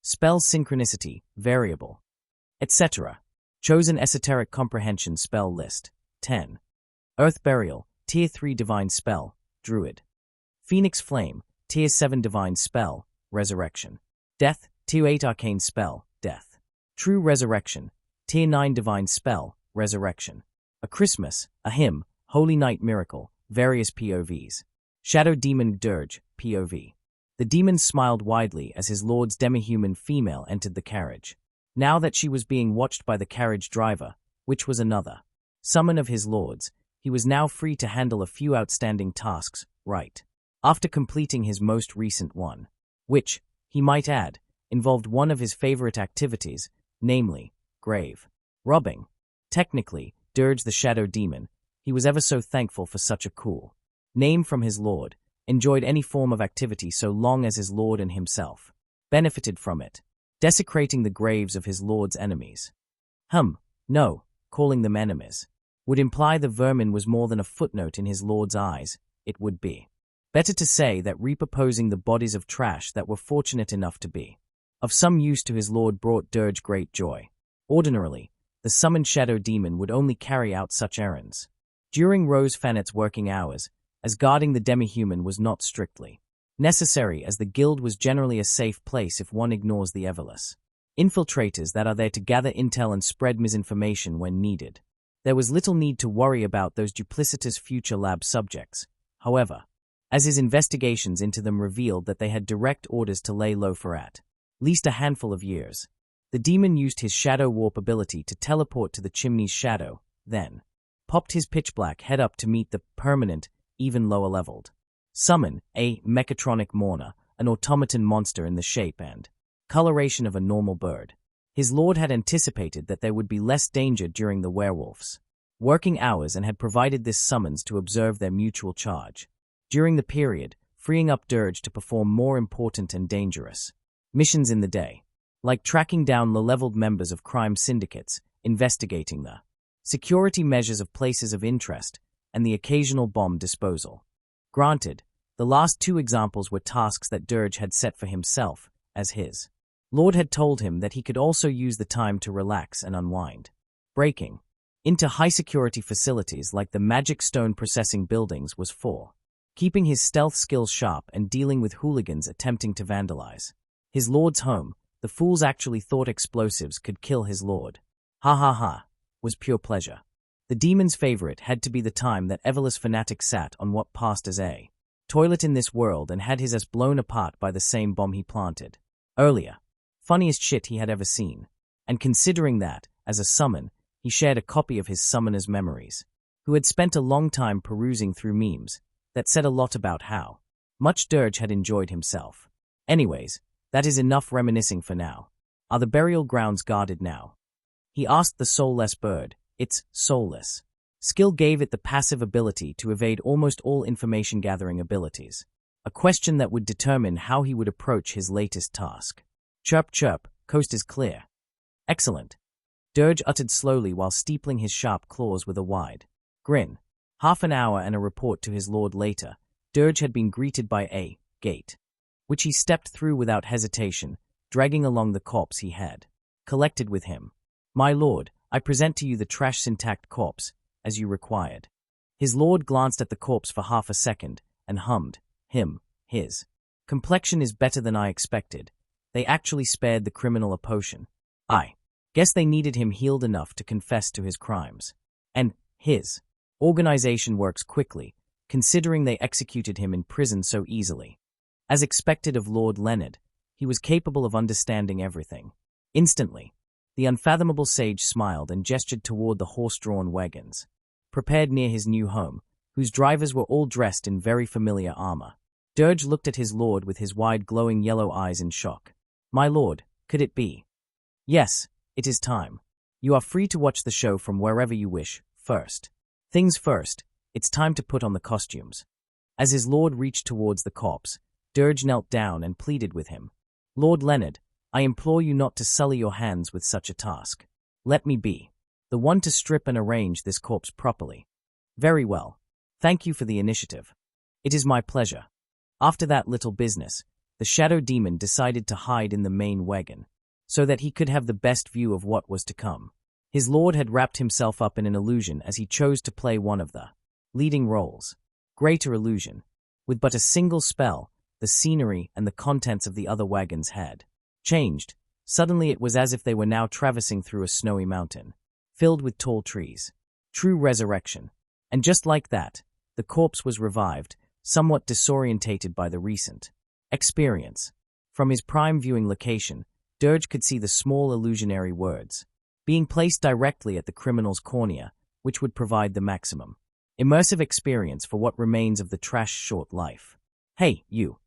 Speaker 1: Spell synchronicity, variable, etc. Chosen esoteric comprehension spell list, 10. Earth burial, tier 3 divine spell, druid. Phoenix flame, tier 7 divine spell, resurrection. Death, tier 8 arcane spell, death. True resurrection, tier 9 divine spell, resurrection. A Christmas, a hymn, holy night miracle, various POVs. Shadow demon dirge, POV. The demon smiled widely as his lord's demi-human female entered the carriage. Now that she was being watched by the carriage driver, which was another summon of his lord's, he was now free to handle a few outstanding tasks, right? After completing his most recent one, which, he might add, involved one of his favorite activities, namely, grave robbing. Technically, Dirge the Shadow Demon, he was ever so thankful for such a cool name from his lord, enjoyed any form of activity so long as his lord and himself benefited from it. desecrating the graves of his lord's enemies. No, calling them enemies would imply the vermin was more than a footnote in his lord's eyes. It would be better to say that repurposing the bodies of trash that were fortunate enough to be of some use to his lord brought Dirge great joy. Ordinarily, the summoned shadow demon would only carry out such errands during Rose Fanet's working hours, as guarding the demi-human was not strictly necessary, as the guild was generally a safe place if one ignores the everless infiltrators that are there to gather intel and spread misinformation when needed. There was little need to worry about those duplicitous future lab subjects, however, as his investigations into them revealed that they had direct orders to lay low for at least a handful of years. The demon used his shadow warp ability to teleport to the chimney's shadow, then popped his pitch-black head up to meet the permanent, even lower-leveled summon, a mechatronic mourner, an automaton monster in the shape and coloration of a normal bird. His lord had anticipated that there would be less danger during the werewolves' working hours and had provided this summons to observe their mutual charge during the period, freeing up Dirge to perform more important and dangerous missions in the day, like tracking down low-leveled members of crime syndicates, investigating the security measures of places of interest, and the occasional bomb disposal. Granted, the last two examples were tasks that Dirge had set for himself, as his lord had told him that he could also use the time to relax and unwind. Breaking into high-security facilities like the magic stone processing buildings was for keeping his stealth skills sharp and dealing with hooligans attempting to vandalize his lord's home. The fools actually thought explosives could kill his lord. Ha ha ha, was pure pleasure. The demon's favorite had to be the time that Everless fanatic sat on what passed as a toilet in this world and had his ass blown apart by the same bomb he planted earlier. Funniest shit he had ever seen. And considering that, as a summon, he shared a copy of his summoner's memories, who had spent a long time perusing through memes that said a lot about how much Dirge had enjoyed himself. Anyways, that is enough reminiscing for now. Are the burial grounds guarded now? He asked the soulless bird. Its soulless skill gave it the passive ability to evade almost all information-gathering abilities, a question that would determine how he would approach his latest task. Chirp chirp, coast is clear. Excellent. Dirge uttered slowly while steepling his sharp claws with a wide grin. Half an hour and a report to his lord later, Dirge had been greeted by a gate, which he stepped through without hesitation, dragging along the corpse he had collected with him. My lord, I present to you the trash-syntact corpse, as you required. His lord glanced at the corpse for half a second and hummed. His complexion is better than I expected. They actually spared the criminal a potion. I guess they needed him healed enough to confess to his crimes. And his organization works quickly, considering they executed him in prison so easily. As expected of Lord Leonard, he was capable of understanding everything. Instantly, the unfathomable sage smiled and gestured toward the horse-drawn wagons, prepared near his new home, whose drivers were all dressed in very familiar armor. Dirge looked at his lord with his wide glowing yellow eyes in shock. My lord, could it be? Yes, it is time. You are free to watch the show from wherever you wish. First things first, it's time to put on the costumes. As his lord reached towards the corpse, Dirge knelt down and pleaded with him. Lord Leonard, I implore you not to sully your hands with such a task. Let me be the one to strip and arrange this corpse properly. Very well. Thank you for the initiative. It is my pleasure. After that little business, the shadow demon decided to hide in the main wagon, so that he could have the best view of what was to come. His lord had wrapped himself up in an illusion as he chose to play one of the leading roles. Greater illusion. With but a single spell, the scenery and the contents of the other wagons had changed. Suddenly it was as if they were now traversing through a snowy mountain, filled with tall trees. True resurrection. And just like that, the corpse was revived, somewhat disorientated by the recent experience. From his prime viewing location, Dirge could see the small illusionary words being placed directly at the criminal's cornea, which would provide the maximum immersive experience for what remains of the trash-short life. Hey, you're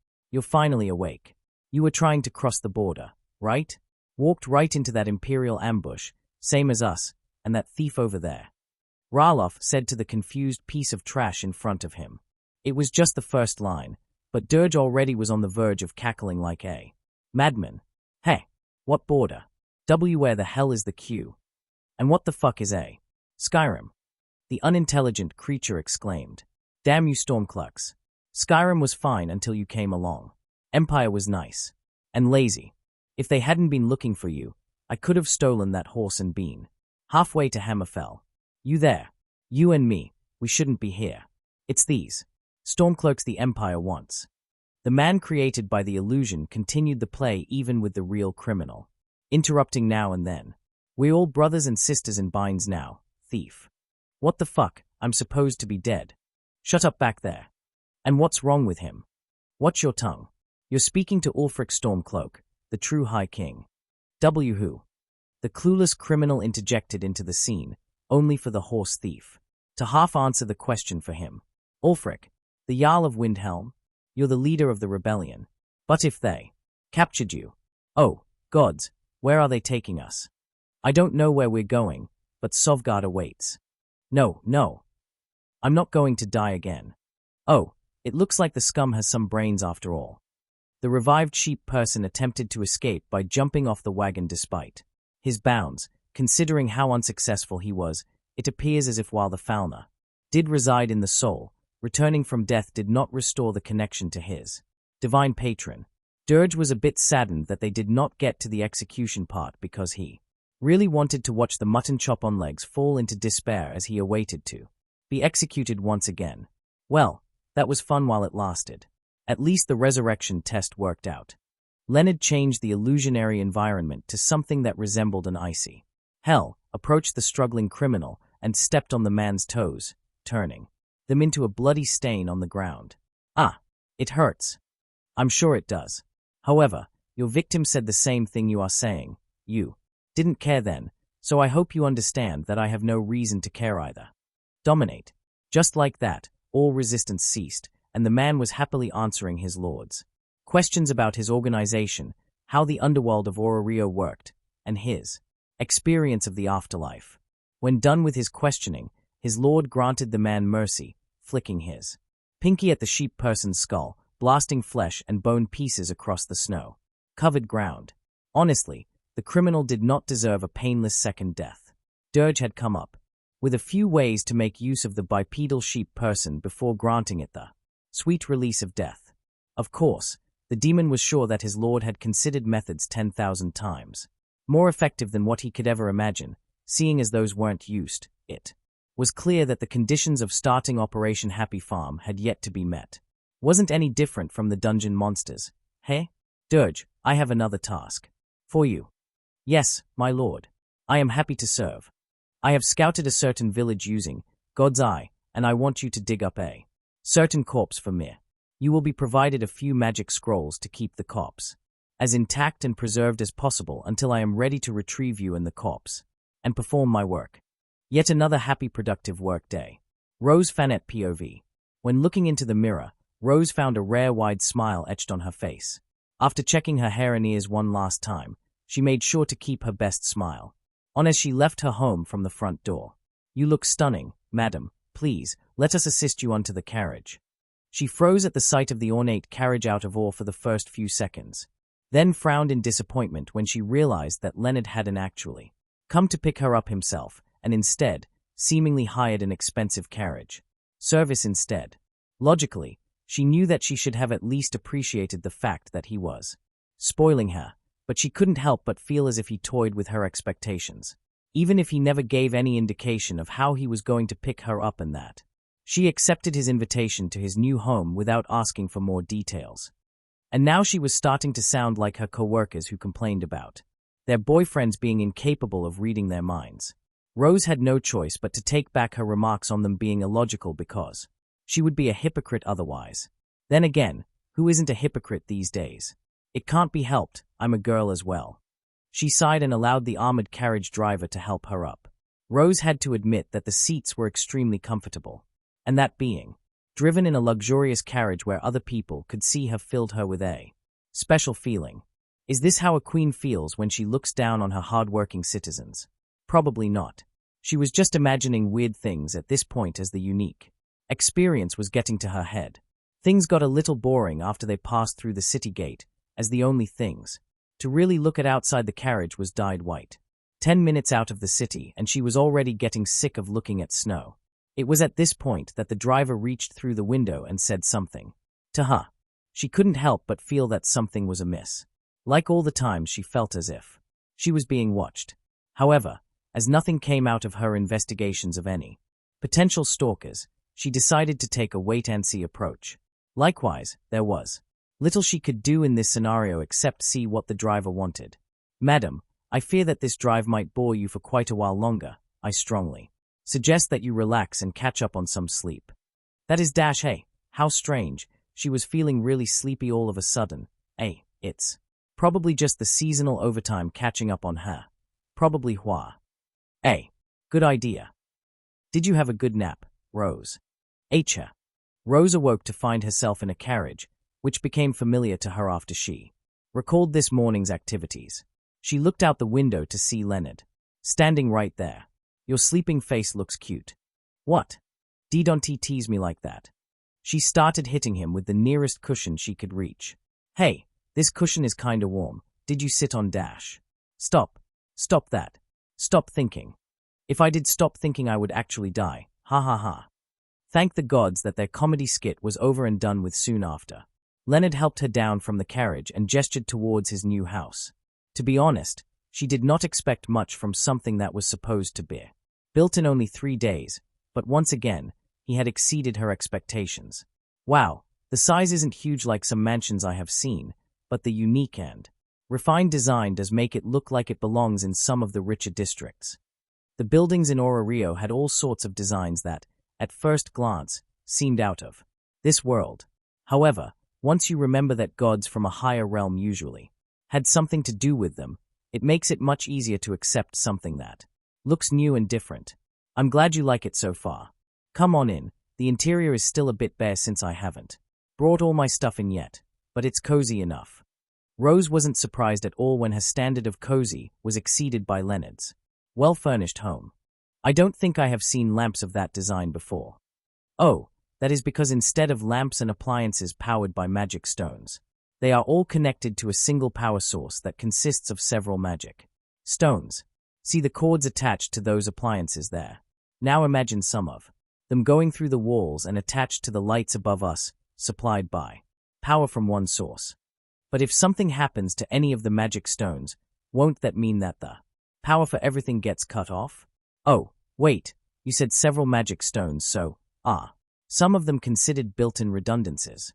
Speaker 1: finally awake. You were trying to cross the border, right? Walked right into that Imperial ambush, same as us, and that thief over there. Ralof said to the confused piece of trash in front of him. It was just the first line, but Dirge already was on the verge of cackling like a madman. Hey, What border? W. Where the hell is the Q? And what the fuck is A? Skyrim. The unintelligent creature exclaimed. Damn you Stormcloaks. Skyrim was fine until you came along. Empire was nice. And lazy. If they hadn't been looking for you, I could have stolen that horse and bean. Halfway to Hammerfell. You there. You and me, we shouldn't be here. It's these Stormcloaks the Empire wants. The man created by the illusion continued the play even with the real criminal. Interrupting now and then. We're all brothers and sisters in binds now, thief. What the fuck, I'm supposed to be dead. Shut up back there. And what's wrong with him? Watch your tongue. You're speaking to Ulfric Stormcloak, the true High King. W. Who? The clueless criminal interjected into the scene, only for the horse thief to half answer the question for him. Ulfric, the Jarl of Windhelm, you're the leader of the rebellion. But if they captured you, oh, gods, where are they taking us? I don't know where we're going, but Sovgard awaits. No, no. I'm not going to die again. Oh, it looks like the scum has some brains after all. The revived sheep person attempted to escape by jumping off the wagon despite his bounds. Considering how unsuccessful he was, it appears as if while the fauna did reside in the soul, returning from death did not restore the connection to his divine patron. Dirge was a bit saddened that they did not get to the execution part because he really wanted to watch the mutton chop on legs fall into despair as he awaited to be executed once again. Well, that was fun while it lasted. At least the resurrection test worked out. Leonard changed the illusionary environment to something that resembled an icy hell, approached the struggling criminal, and stepped on the man's toes, turning them into a bloody stain on the ground. Ah, it hurts. I'm sure it does. However, your victim said the same thing you are saying. You didn't care then, so I hope you understand that I have no reason to care either. Dominate. Just like that, all resistance ceased, and the man was happily answering his lord's questions about his organization, how the underworld of Orario worked, and his experience of the afterlife. When done with his questioning, his lord granted the man mercy, flicking his pinky at the sheep person's skull, blasting flesh and bone pieces across the snow-covered ground. Honestly, the criminal did not deserve a painless second death. Dirge had come up with a few ways to make use of the bipedal sheep person before granting it the sweet release of death. Of course, the demon was sure that his lord had considered methods 10,000 times more effective than what he could ever imagine, seeing as those weren't used. It was clear that the conditions of starting Operation Happy Farm had yet to be met. Wasn't any different from the dungeon monsters. Hey? Dirge, I have another task. For you. Yes, my lord. I am happy to serve. I have scouted a certain village using God's Eye, and I want you to dig up a certain corpse for me. You will be provided a few magic scrolls to keep the corpse as intact and preserved as possible until I am ready to retrieve you and the corpse and perform my work. Yet another happy productive work day. Rose Fanet POV. When looking into the mirror, Rose found a rare wide smile etched on her face. After checking her hair and ears one last time, she made sure to keep her best smile on as she left her home from the front door. You look stunning, madam. Please, let us assist you onto the carriage. She froze at the sight of the ornate carriage out of awe for the first few seconds, then frowned in disappointment when she realized that Leonard hadn't actually come to pick her up himself, and instead, seemingly hired an expensive carriage service instead. Logically, she knew that she should have at least appreciated the fact that he was spoiling her, but she couldn't help but feel as if he toyed with her expectations, even if he never gave any indication of how he was going to pick her up and that. She accepted his invitation to his new home without asking for more details. And now she was starting to sound like her co-workers who complained about their boyfriends being incapable of reading their minds. Rose had no choice but to take back her remarks on them being illogical because she would be a hypocrite otherwise. Then again, who isn't a hypocrite these days? It can't be helped, I'm a girl as well. She sighed and allowed the armored carriage driver to help her up. Rose had to admit that the seats were extremely comfortable, and that being driven in a luxurious carriage where other people could see her filled her with a special feeling. Is this how a queen feels when she looks down on her hard-working citizens? Probably not. She was just imagining weird things at this point as the unique experience was getting to her head. Things got a little boring after they passed through the city gate, as the only things To really look at outside the carriage was dyed white. 10 minutes out of the city, and she was already getting sick of looking at snow. It was at this point that the driver reached through the window and said something to her. She couldn't help but feel that something was amiss. Like all the times she felt as if she was being watched. However, as nothing came out of her investigations of any potential stalkers, she decided to take a wait-and-see approach. Likewise, there was little she could do in this scenario except see what the driver wanted. "Madam, I fear that this drive might bore you for quite a while longer. I strongly suggest that you relax and catch up on some sleep." That is hey, how strange. She was feeling really sleepy all of a sudden. It's probably just the seasonal overtime catching up on her. Probably hua. Good idea. Did you have a good nap, Rose? Her. Rose awoke to find herself in a carriage, which became familiar to her after she recalled this morning's activities. She looked out the window to see Leonard standing right there. "Your sleeping face looks cute." "What? Don't tease me like that." She started hitting him with the nearest cushion she could reach. "Hey, this cushion is kinda warm. Did you sit on dash?" Stop that. Stop thinking." "If I did stop thinking I would actually die. Ha ha ha." Thank the gods that their comedy skit was over and done with soon after. Leonard helped her down from the carriage and gestured towards his new house. To be honest, she did not expect much from something that was supposed to be built in only 3 days, but once again, he had exceeded her expectations. Wow, the size isn't huge like some mansions I have seen, but the unique and refined design does make it look like it belongs in some of the richer districts. The buildings in Orario had all sorts of designs that, at first glance, seemed out of this world. However, once you remember that gods from a higher realm usually had something to do with them, it makes it much easier to accept something that looks new and different. "I'm glad you like it so far. Come on in. The interior is still a bit bare since I haven't brought all my stuff in yet, but it's cozy enough." Rose wasn't surprised at all when her standard of cozy was exceeded by Leonard's well-furnished home. "I don't think I have seen lamps of that design before." "Oh, that is because instead of lamps and appliances powered by magic stones, they are all connected to a single power source that consists of several magic stones. See the cords attached to those appliances there. Now imagine some of them going through the walls and attached to the lights above us, supplied by power from one source. But if something happens to any of the magic stones, won't that mean that the power for everything gets cut off?" "Oh, wait, you said several magic stones, so, some of them considered built-in redundancies."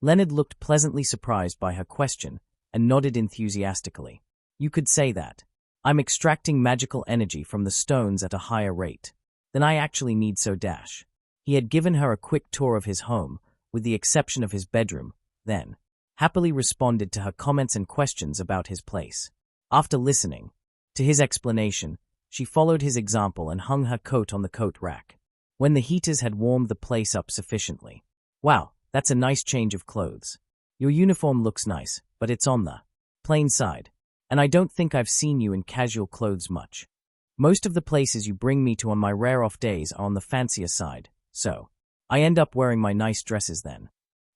Speaker 1: Leonard looked pleasantly surprised by her question and nodded enthusiastically. "You could say that. I'm extracting magical energy from the stones at a higher rate than I actually need so dash." He had given her a quick tour of his home, with the exception of his bedroom, then happily responded to her comments and questions about his place. After listening to his explanation, she followed his example and hung her coat on the coat rack. When the heaters had warmed the place up sufficiently. "Wow, that's a nice change of clothes. Your uniform looks nice, but it's on the plain side. And I don't think I've seen you in casual clothes much. Most of the places you bring me to on my rare off days are on the fancier side, so I end up wearing my nice dresses then."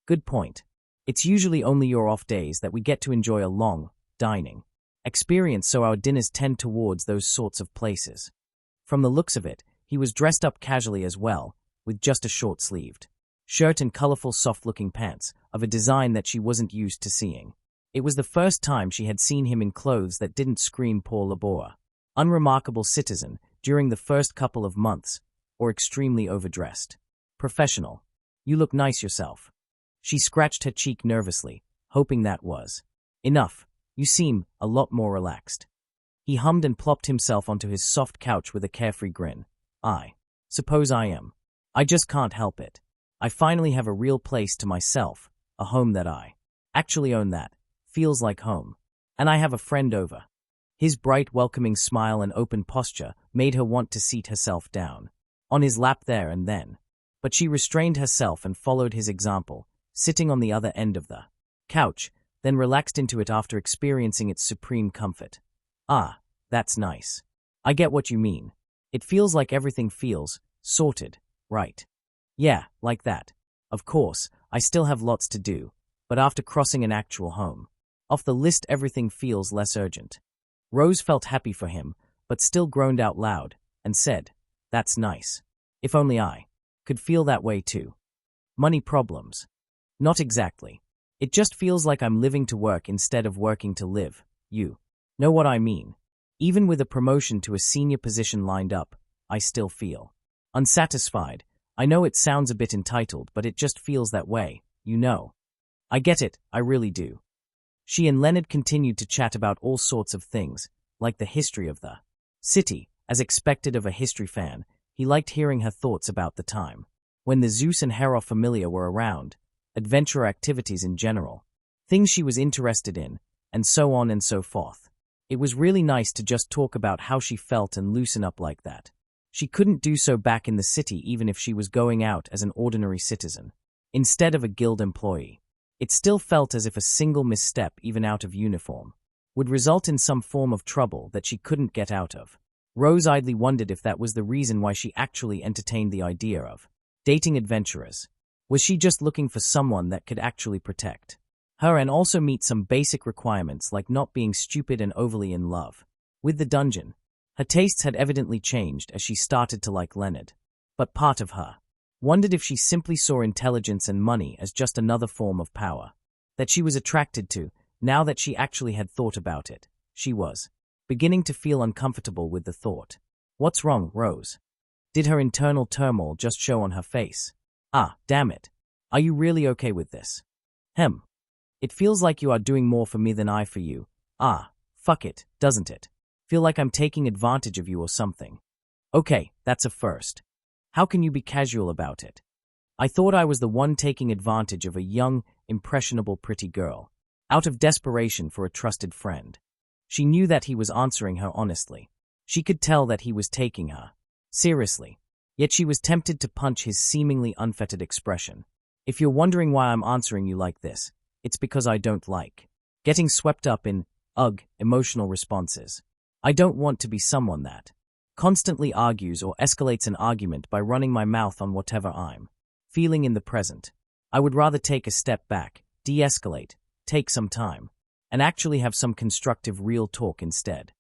Speaker 1: "Good point. It's usually only your off days that we get to enjoy a long dining experience, so our dinners tend towards those sorts of places." From the looks of it, he was dressed up casually as well, with just a short-sleeved shirt and colorful soft-looking pants, of a design that she wasn't used to seeing. It was the first time she had seen him in clothes that didn't scream poor labor, unremarkable citizen, during the first couple of months, or extremely overdressed. "Professional. You look nice yourself." She scratched her cheek nervously, hoping that was enough. "You seem a lot more relaxed." He hummed and plopped himself onto his soft couch with a carefree grin. "I suppose I am. I just can't help it. I finally have a real place to myself, a home that I actually own that feels like home. And I have a friend over." His bright, welcoming smile and open posture made her want to seat herself down on his lap there and then. But she restrained herself and followed his example, sitting on the other end of the couch, then relaxed into it after experiencing its supreme comfort. "Ah, that's nice. I get what you mean. It feels like everything feels sorted, right?" "Yeah, like that. Of course, I still have lots to do, but after crossing an actual home Off the list, everything feels less urgent. Rose felt happy for him, but still groaned out loud, and said, "That's nice. If only I could feel that way too." Money problems? Not exactly. It just feels like I'm living to work instead of working to live. You know what I mean? Even with a promotion to a senior position lined up, I still feel unsatisfied. I know it sounds a bit entitled, but it just feels that way, you know. I get it, I really do. She and Leonard continued to chat about all sorts of things, like the history of the city. As expected of a history fan, he liked hearing her thoughts about the time when the Zeus and Hera famelia were around, adventure activities in general, things she was interested in, and so on and so forth. It was really nice to just talk about how she felt and loosen up like that. She couldn't do so back in the city even if she was going out as an ordinary citizen, instead of a guild employee. It still felt as if a single misstep, even out of uniform, would result in some form of trouble that she couldn't get out of. Rose idly wondered if that was the reason why she actually entertained the idea of dating adventurers. Was she just looking for someone that could actually protect her and also meet some basic requirements like not being stupid and overly in love with the dungeon? Her tastes had evidently changed as she started to like Leonard, but part of her wondered if she simply saw intelligence and money as just another form of power that she was attracted to. Now that she actually had thought about it, she was beginning to feel uncomfortable with the thought. What's wrong, Rose? Did her internal turmoil just show on her face? Ah, damn it. Are you really okay with this? It feels like you are doing more for me than I for you. Ah, fuck it, doesn't it? Feel like I'm taking advantage of you or something. Okay, that's a first. How can you be casual about it? I thought I was the one taking advantage of a young, impressionable pretty girl, out of desperation for a trusted friend. She knew that he was answering her honestly. She could tell that he was taking her seriously. Yet she was tempted to punch his seemingly unfettered expression. If you're wondering why I'm answering you like this, it's because I don't like getting swept up in, emotional responses. I don't want to be someone that constantly argues or escalates an argument by running my mouth on whatever I'm feeling in the present. I would rather take a step back, de-escalate, take some time, and actually have some constructive real talk instead.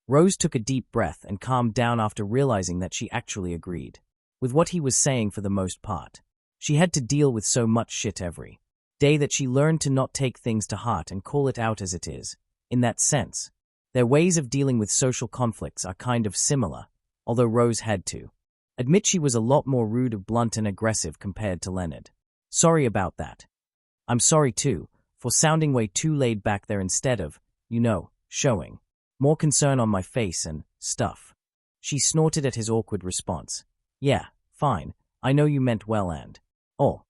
Speaker 1: Rose took a deep breath and calmed down after realizing that she actually agreed with what he was saying for the most part. She had to deal with so much shit every day that she learned to not take things to heart and call it out as it is. In that sense, their ways of dealing with social conflicts are kind of similar, although Rose had to admit she was a lot more rude, blunt, and aggressive compared to Leonard. Sorry about that. I'm sorry too, for sounding way too laid back there instead of, showing more concern on my face and stuff. She snorted at his awkward response. Yeah, fine, I know you meant well and all.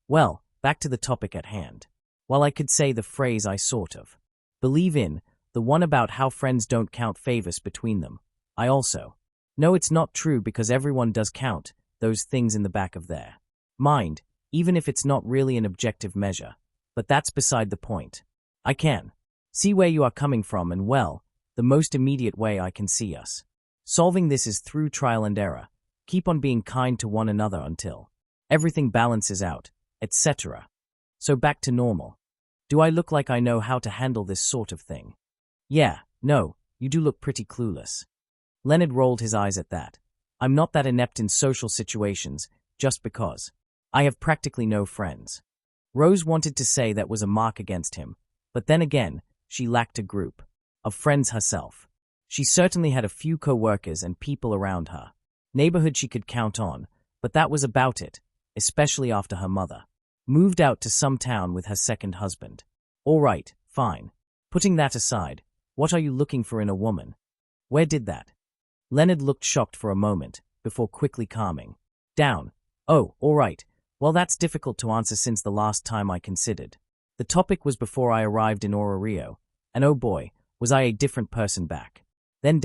Speaker 1: Well, back to the topic at hand. While I could say the phrase I sort of believe in, the one about how friends don't count favors between them, I also know it's not true because everyone does count those things in the back of their mind, even if it's not really an objective measure. But that's beside the point. I can see where you are coming from, and well, the most immediate way I can see us solving this is through trial and error. Keep on being kind to one another until everything balances out, etc. So back to normal. Do I look like I know how to handle this sort of thing? Yeah, no, you do look pretty clueless. Leonard rolled his eyes at that. I'm not that inept in social situations, just because I have practically no friends. Rose wanted to say that was a mark against him, but then again, she lacked a group of friends herself. She certainly had a few co-workers and people around her neighborhood she could count on, but that was about it, especially after her mother moved out to some town with her second husband. All right, fine. Putting that aside, what are you looking for in a woman? Where did that? Leonard looked shocked for a moment, before quickly calming down. Oh, all right. Well, that's difficult to answer since the last time I considered the topic was before I arrived in Orario, and oh boy, was I a different person back then.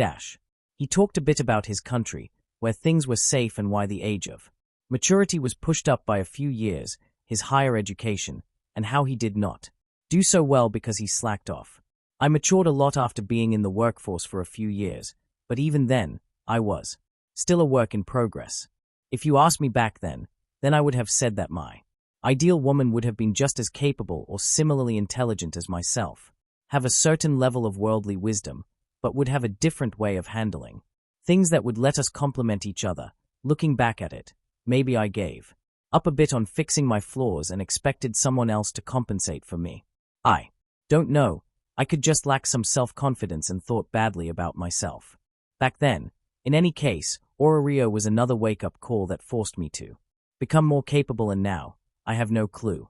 Speaker 1: He talked a bit about his country, where things were safe and why the age of maturity was pushed up by a few years, his higher education, and how he did not do so well because he slacked off. I matured a lot after being in the workforce for a few years, but even then, I was still a work in progress. If you asked me back then I would have said that my Ideal woman would have been just as capable or similarly intelligent as myself, have a certain level of worldly wisdom, but would have a different way of handling things that would let us complement each other. Looking back at it, maybe I gave up a bit on fixing my flaws and expected someone else to compensate for me. I don't know. I could just lack some self-confidence and thought badly about myself. Back then, in any case, Orario was another wake-up call that forced me to become more capable, and now, I have no clue.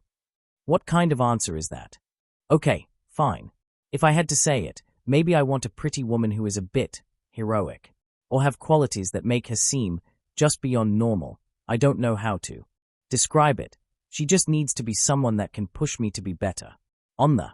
Speaker 1: What kind of answer is that? Okay, fine. If I had to say it, maybe I want a pretty woman who is a bit heroic, or have qualities that make her seem just beyond normal. I don't know how to describe it. She just needs to be someone that can push me to be better. On the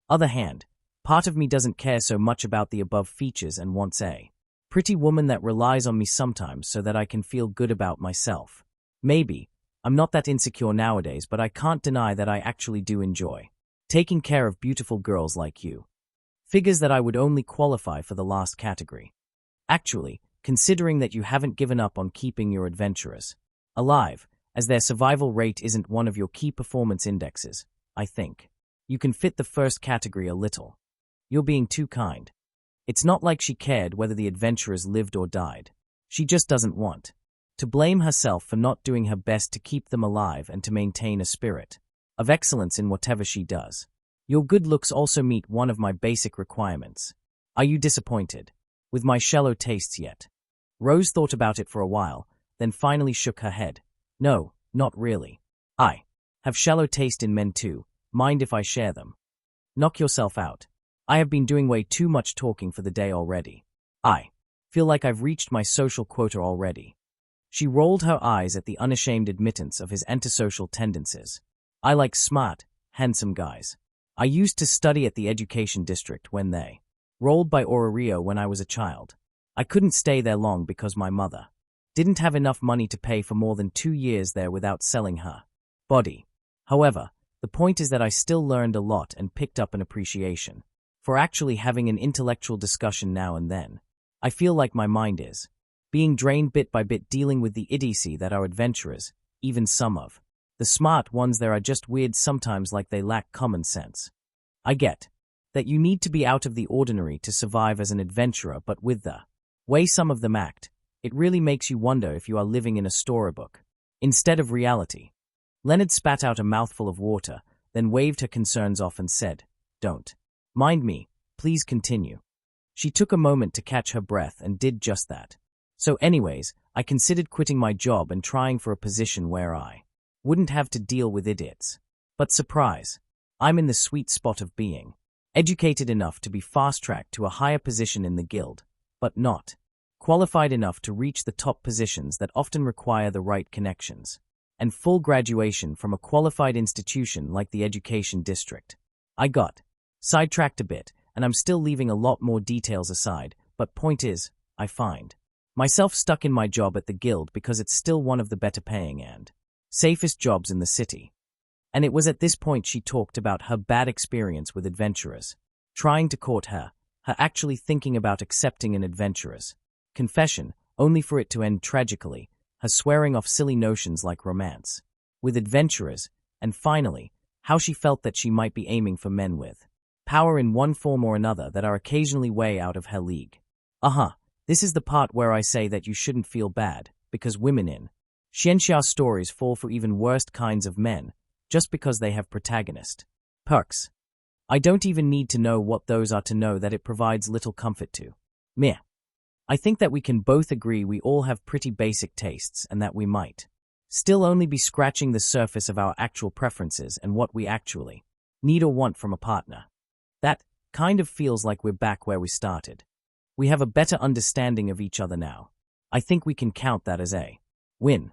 Speaker 1: other hand, part of me doesn't care so much about the above features and wants a pretty woman that relies on me sometimes so that I can feel good about myself. Maybe I'm not that insecure nowadays, but I can't deny that I actually do enjoy taking care of beautiful girls like you. Figures that I would only qualify for the last category. Actually, considering that you haven't given up on keeping your adventurers alive, as their survival rate isn't one of your key performance indexes, I think you can fit the first category a little. You're being too kind. It's not like she cared whether the adventurers lived or died. She just doesn't want to blame herself for not doing her best to keep them alive and to maintain a spirit of excellence in whatever she does. Your good looks also meet one of my basic requirements. Are you disappointed with my shallow tastes yet? Rose thought about it for a while, then finally shook her head. No, not really. I have shallow taste in men too. Mind if I share them? Knock yourself out. I have been doing way too much talking for the day already. I feel like I've reached my social quota already. She rolled her eyes at the unashamed admittance of his antisocial tendencies. I like smart, handsome guys. I used to study at the education district when they rolled by Orario when I was a child. I couldn't stay there long because my mother didn't have enough money to pay for more than 2 years there without selling her body. However, the point is that I still learned a lot and picked up an appreciation for actually having an intellectual discussion now and then. I feel like my mind is being drained bit by bit, dealing with the idiocy that are adventurers, even some of the smart ones there are just weird sometimes, like they lack common sense. I get that you need to be out of the ordinary to survive as an adventurer, but with the way some of them act, it really makes you wonder if you are living in a storybook instead of reality. Leonard spat out a mouthful of water, then waved her concerns off and said, "Don't mind me, please continue." She took a moment to catch her breath and did just that. So anyways, I considered quitting my job and trying for a position where I wouldn't have to deal with idiots. But surprise, I'm in the sweet spot of being educated enough to be fast-tracked to a higher position in the guild, but not qualified enough to reach the top positions that often require the right connections and full graduation from a qualified institution like the education district. I got sidetracked a bit, and I'm still leaving a lot more details aside, but point is, I find myself stuck in my job at the guild because it's still one of the better paying and safest jobs in the city. And it was at this point she talked about her bad experience with adventurers trying to court her actually thinking about accepting an adventurer's confession, only for it to end tragically, her swearing off silly notions like romance with adventurers, and finally, how she felt that she might be aiming for men with power in one form or another that are occasionally way out of her league. This is the part where I say that you shouldn't feel bad, because women in Xianxia stories fall for even worse kinds of men, just because they have protagonist perks. I don't even need to know what those are to know that it provides little comfort to me. I think that we can both agree we all have pretty basic tastes and that we might still only be scratching the surface of our actual preferences and what we actually need or want from a partner. That kind of feels like we're back where we started. We have a better understanding of each other now. I think we can count that as a win.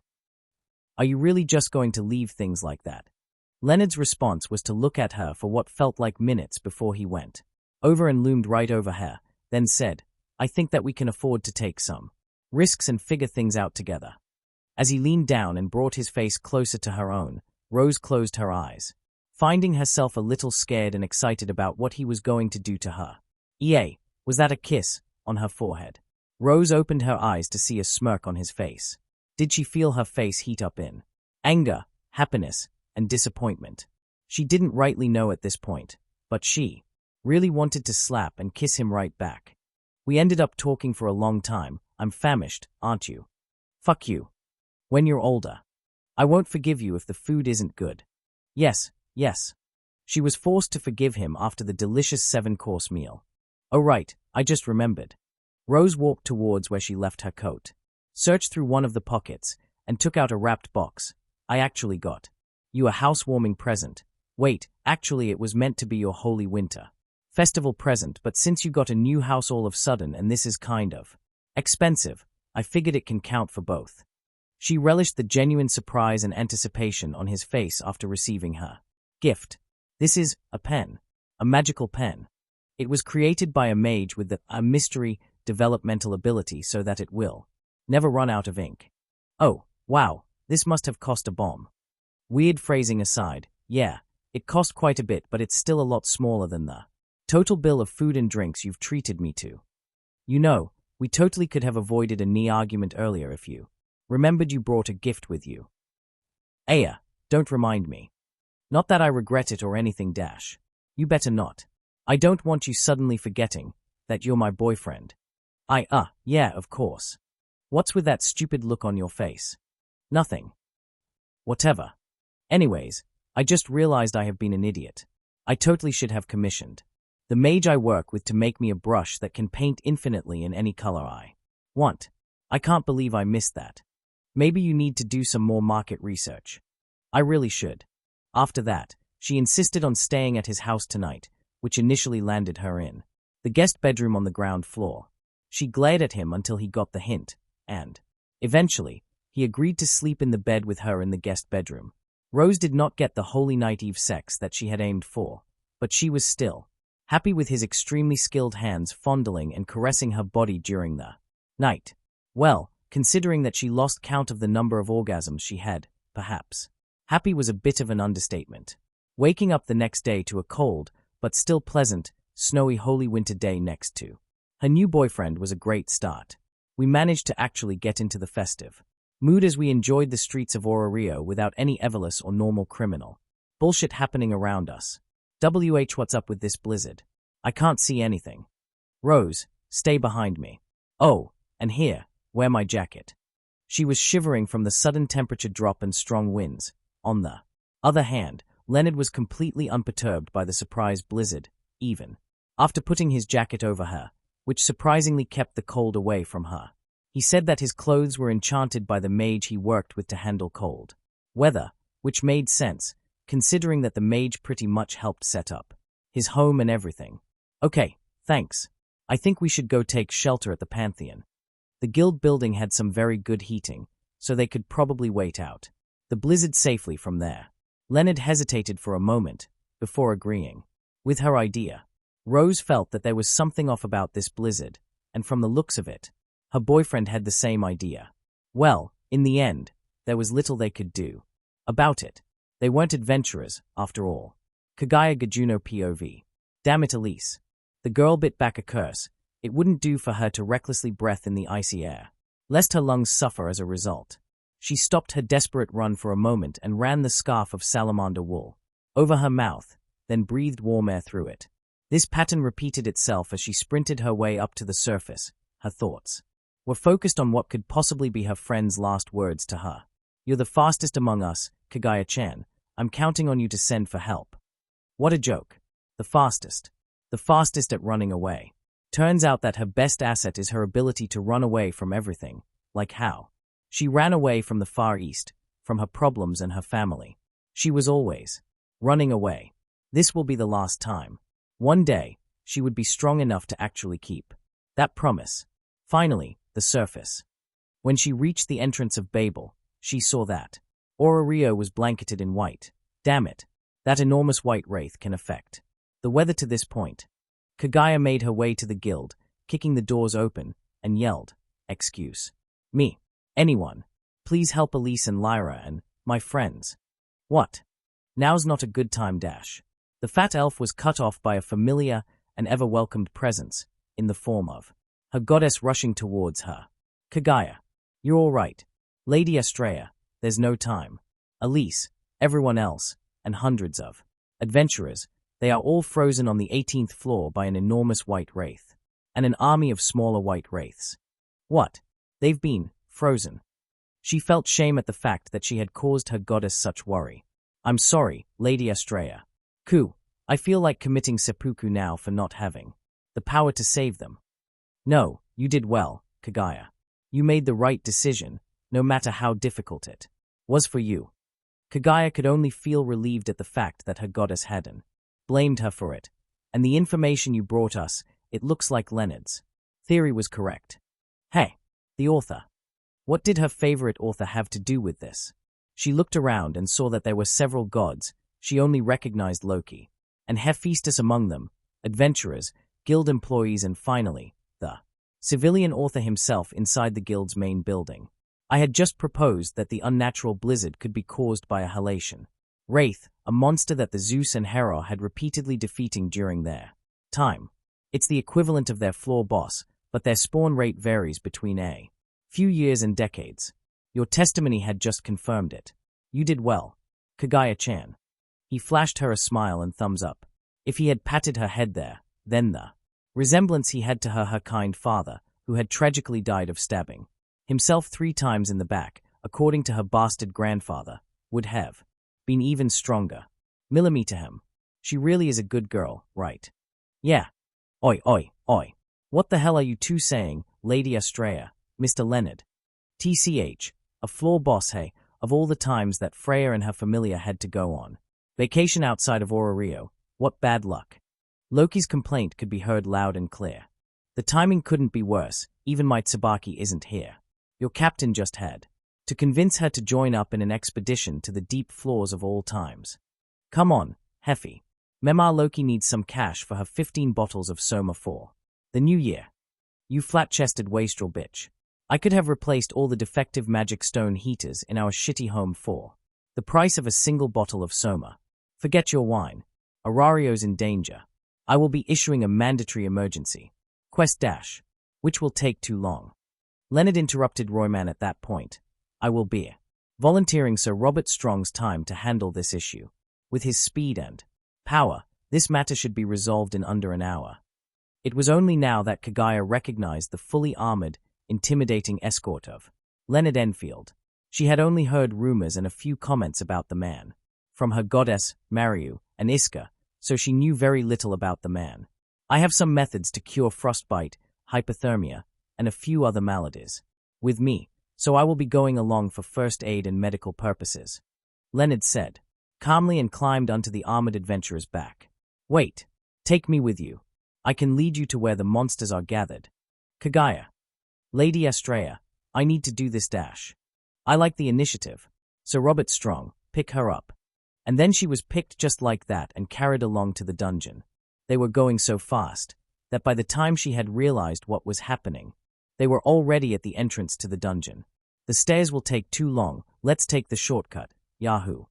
Speaker 1: Are you really just going to leave things like that? Leonard's response was to look at her for what felt like minutes before he went over and loomed right over her, then said, "I think that we can afford to take some risks and figure things out together." As he leaned down and brought his face closer to her own, Rose closed her eyes, finding herself a little scared and excited about what he was going to do to her. Was that a kiss on her forehead? Rose opened her eyes to see a smirk on his face. Did she feel her face heat up in anger, happiness, and disappointment. She didn't rightly know at this point, but she really wanted to slap and kiss him right back. We ended up talking for a long time. I'm famished, aren't you? Fuck you. When you're older. I won't forgive you if the food isn't good. Yes, yes. She was forced to forgive him after the delicious 7-course meal. Oh right, I just remembered. Rose walked towards where she left her coat, searched through one of the pockets, and took out a wrapped box. I actually got you a housewarming present. Wait, actually it was meant to be your holy winter festival present, but since you got a new house all of a sudden and this is kind of expensive, I figured it can count for both. She relished the genuine surprise and anticipation on his face after receiving her gift. This is a pen, a magical pen. It was created by a mage with a mystery developmental ability so that it will never run out of ink. Oh, wow, this must have cost a bomb. Weird phrasing aside, yeah, it cost quite a bit, but it's still a lot smaller than the total bill of food and drinks you've treated me to. You know, we totally could have avoided a knee argument earlier if you remembered you brought a gift with you. Aya, don't remind me. Not that I regret it or anything dash. You better not. I don't want you suddenly forgetting that you're my boyfriend. Yeah, of course. What's with that stupid look on your face? Nothing. Whatever. Anyways, I just realized I have been an idiot. I totally should have commissioned the mage I work with to make me a brush that can paint infinitely in any color I want. I can't believe I missed that. Maybe you need to do some more market research. I really should. After that, she insisted on staying at his house tonight, which initially landed her in the guest bedroom on the ground floor. She glared at him until he got the hint, and eventually, he agreed to sleep in the bed with her in the guest bedroom. Rose did not get the holy night-eve sex that she had aimed for, but she was still happy with his extremely skilled hands fondling and caressing her body during the night. Well, considering that she lost count of the number of orgasms she had, perhaps happy was a bit of an understatement. Waking up the next day to a cold, but still pleasant, snowy holy winter day next to her new boyfriend was a great start. We managed to actually get into the festive mood as we enjoyed the streets of Orario without any everless or normal criminal bullshit happening around us. What's up with this blizzard? I can't see anything. Rose, stay behind me. Oh, and here, wear my jacket. She was shivering from the sudden temperature drop and strong winds. On the other hand, Leonard was completely unperturbed by the surprise blizzard, even after putting his jacket over her, which surprisingly kept the cold away from her. He said that his clothes were enchanted by the mage he worked with to handle cold weather, which made sense, considering that the mage pretty much helped set up his home and everything. Okay, thanks. I think we should go take shelter at the Pantheon. The guild building had some very good heating, so they could probably wait out the blizzard safely from there. Leonard hesitated for a moment before agreeing with her idea. Rose felt that there was something off about this blizzard, and from the looks of it, her boyfriend had the same idea. Well, in the end, there was little they could do about it. They weren't adventurers, after all. Kagaya Gajuno POV. Damn it, Elise. The girl bit back a curse. It wouldn't do for her to recklessly breath in the icy air, lest her lungs suffer as a result. She stopped her desperate run for a moment and ran the scarf of salamander wool over her mouth, then breathed warm air through it. This pattern repeated itself as she sprinted her way up to the surface. Her thoughts were focused on what could possibly be her friend's last words to her. You're the fastest among us, Kagaya-chan. I'm counting on you to send for help. What a joke. The fastest. The fastest at running away. Turns out that her best asset is her ability to run away from everything. Like how? She ran away from the Far East, from her problems and her family. She was always running away. This will be the last time. One day, she would be strong enough to actually keep that promise. Finally, the surface. When she reached the entrance of Babel, she saw that Orario was blanketed in white. Damn it, that enormous white wraith can affect the weather to this point. Kagaya made her way to the guild, kicking the doors open, and yelled, "Excuse me. Anyone, please help Elise and Lyra and my friends." What? Now's not a good time dash. The fat elf was cut off by a familiar and ever-welcomed presence, in the form of her goddess rushing towards her. Kagaya, you're all right. Lady Estrella, there's no time. Elise, Everyone else, and hundreds of adventurers, they are all frozen on the 18th floor by an enormous white wraith, and an army of smaller white wraiths. What? They've been frozen. She felt shame at the fact that she had caused her goddess such worry. I'm sorry, Lady Estrella. I feel like committing seppuku now for not having the power to save them. No, you did well, Kaguya. You made the right decision, no matter how difficult it was for you. Kaguya could only feel relieved at the fact that her goddess hadn't blamed her for it, and the information you brought us, it looks like Leonard's theory was correct. Hey, the author. What did her favorite author have to do with this? She looked around and saw that there were several gods. She only recognized Loki, and Hephaestus among them, adventurers, guild employees, and finally, the civilian author himself inside the guild's main building. I had just proposed that the unnatural blizzard could be caused by a halation wraith, a monster that the Zeus and Hera had repeatedly defeating during their time. It's the equivalent of their floor boss, but their spawn rate varies between a few years and decades. Your testimony had just confirmed it. You did well, Kaguya-chan. He flashed her a smile and thumbs up. If he had patted her head there, then the resemblance he had to her kind father, who had tragically died of stabbing himself 3 times in the back, according to her bastard grandfather, would have been even stronger. Millimeter him. She really is a good girl, right? Yeah. Oi. What the hell are you two saying, Lady Estrella, Mr. Leonard? TCH, a floor boss, hey, of all the times that Freya and her familia had to go on vacation outside of Orario, what bad luck. Loki's complaint could be heard loud and clear. The timing couldn't be worse, even my Tsubaki isn't here. Your captain just had to convince her to join up in an expedition to the deep floors of all times. Come on, Heffy. Mema Loki needs some cash for her 15 bottles of Soma for the new year. You flat-chested wastrel bitch. I could have replaced all the defective magic stone heaters in our shitty home for the price of a single bottle of Soma. Forget your wine. Orario's in danger. I will be issuing a mandatory emergency quest dash, which will take too long. Leonard interrupted Royman at that point. I will be volunteering Sir Robert Strong's time to handle this issue. With his speed and power, this matter should be resolved in under an hour. It was only now that Kaguya recognized the fully armored, intimidating escort of Leonard Enfield. She had only heard rumors and a few comments about the man from her goddess, Mariu, and Iska, so she knew very little about the man. I have some methods to cure frostbite, hypothermia, and a few other maladies with me, so I will be going along for first aid and medical purposes, Leonard said, calmly, and climbed onto the armored adventurer's back. Wait, take me with you. I can lead you to where the monsters are gathered. Kaguya. Lady Estrella, I need to do this dash. I like the initiative. Sir Robert Strong, pick her up. And then she was picked just like that and carried along to the dungeon. They were going so fast that by the time she had realized what was happening, they were already at the entrance to the dungeon. The stairs will take too long, let's take the shortcut, Yahoo.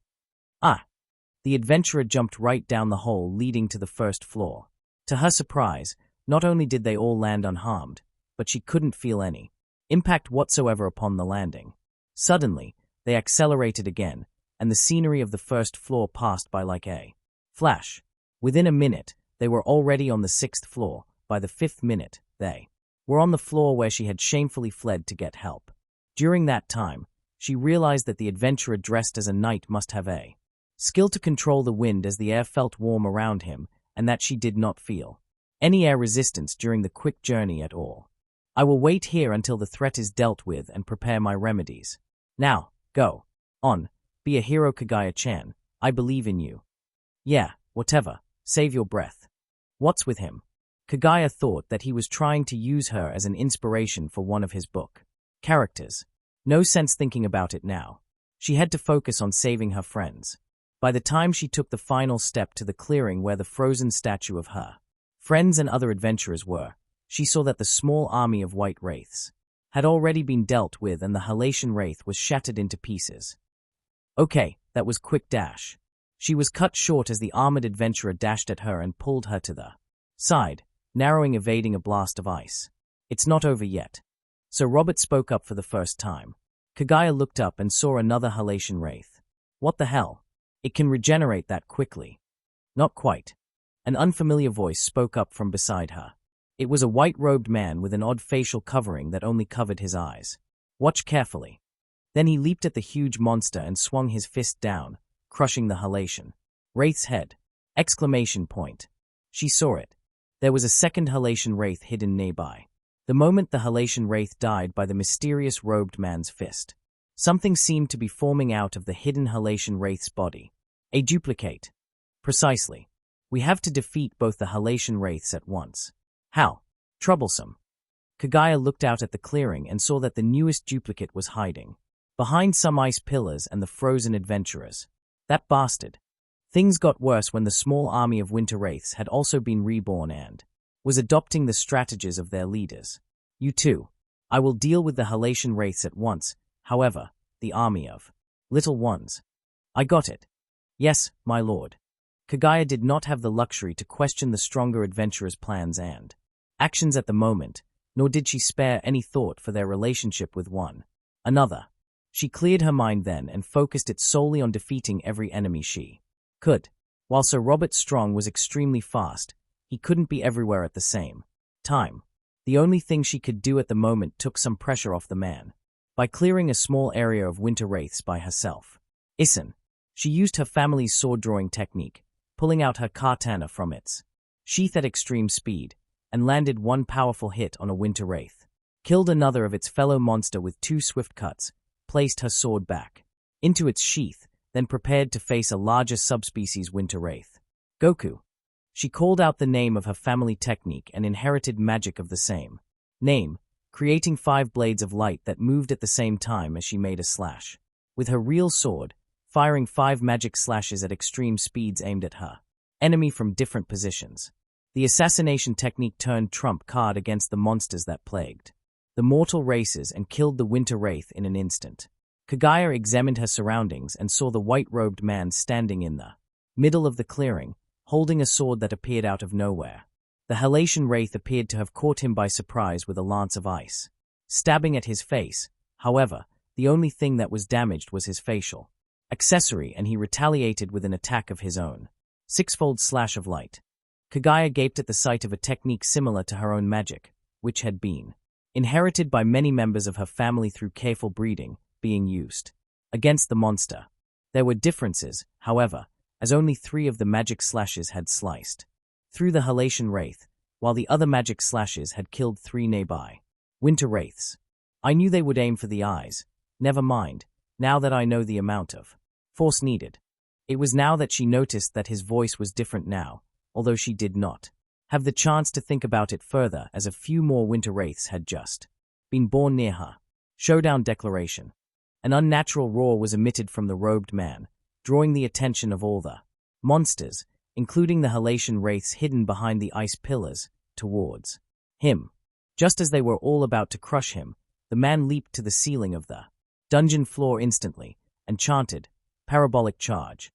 Speaker 1: The adventurer jumped right down the hole leading to the first floor. To her surprise, not only did they all land unharmed, but she couldn't feel any impact whatsoever upon the landing. Suddenly, they accelerated again, and the scenery of the first floor passed by like a flash. Within a minute, they were already on the 6th floor. By the 5th minute, they were on the floor where she had shamefully fled to get help. During that time, she realized that the adventurer dressed as a knight must have a skill to control the wind as the air felt warm around him, and that she did not feel any air resistance during the quick journey at all. I will wait here until the threat is dealt with and prepare my remedies. Now, go on. Be a hero, Kaguya-chan. I believe in you. Yeah, whatever. Save your breath. What's with him? Kaguya thought that he was trying to use her as an inspiration for one of his book characters. No sense thinking about it now. She had to focus on saving her friends. By the time she took the final step to the clearing where the frozen statue of her friends and other adventurers were, she saw that the small army of white wraiths had already been dealt with and the halation wraith was shattered into pieces. Okay, that was quick dash. She was cut short as the armored adventurer dashed at her and pulled her to the side, narrowing, evading a blast of ice. It's not over yet. So Robert spoke up for the first time. Kaguya looked up and saw another halation wraith. What the hell? It can regenerate that quickly. Not quite. An unfamiliar voice spoke up from beside her. It was a white-robed man with an odd facial covering that only covered his eyes. Watch carefully. Then he leaped at the huge monster and swung his fist down, crushing the halation. Wraith's head! Exclamation point. She saw it. There was a second halation wraith hidden nearby. The moment the halation wraith died by the mysterious robed man's fist, something seemed to be forming out of the hidden halation wraith's body. A duplicate. Precisely. We have to defeat both the halation wraiths at once. How? Troublesome. Kaguya looked out at the clearing and saw that the newest duplicate was hiding behind some ice pillars and the frozen adventurers. That bastard. Things got worse when the small army of winter wraiths had also been reborn and was adopting the strategies of their leaders. You too. I will deal with the halation wraiths at once, however, the army of little ones. I got it. Yes, my lord. Kaguya did not have the luxury to question the stronger adventurers' plans and actions at the moment, nor did she spare any thought for their relationship with one another. She cleared her mind then and focused it solely on defeating every enemy she could. While Sir Robert Strong was extremely fast, he couldn't be everywhere at the same time. The only thing she could do at the moment took some pressure off the man by clearing a small area of winter wraiths by herself. She used her family's sword-drawing technique, pulling out her katana from its sheath at extreme speed, and landed one powerful hit on a winter wraith. Killed another of its fellow monster with 2 swift cuts, placed her sword back into its sheath, then prepared to face a larger subspecies winter wraith. Goku. She called out the name of her family technique and inherited magic of the same name, creating 5 blades of light that moved at the same time as she made a slash with her real sword, firing 5 magic slashes at extreme speeds aimed at her enemy from different positions. The assassination technique turned trump card against the monsters that plagued the mortal races and killed the winter wraith in an instant. Kaguya examined her surroundings and saw the white-robed man standing in the middle of the clearing, holding a sword that appeared out of nowhere. The halation wraith appeared to have caught him by surprise with a lance of ice, stabbing at his face. However, the only thing that was damaged was his facial accessory, and he retaliated with an attack of his own. 6-fold slash of light. Kaguya gaped at the sight of a technique similar to her own magic, which had been inherited by many members of her family through careful breeding, being used against the monster. There were differences, however, as only 3 of the magic slashes had sliced through the halation wraith, while the other magic slashes had killed 3 nearby winter wraiths. I knew they would aim for the eyes. Never mind, now that I know the amount of force needed. It was now that she noticed that his voice was different now, although she did not have the chance to think about it further, as a few more winter wraiths had just been born near her. Showdown declaration. An unnatural roar was emitted from the robed man, drawing the attention of all the monsters, including the halation wraiths hidden behind the ice pillars, towards him. Just as they were all about to crush him, the man leaped to the ceiling of the dungeon floor instantly, and chanted, "Parabolic charge."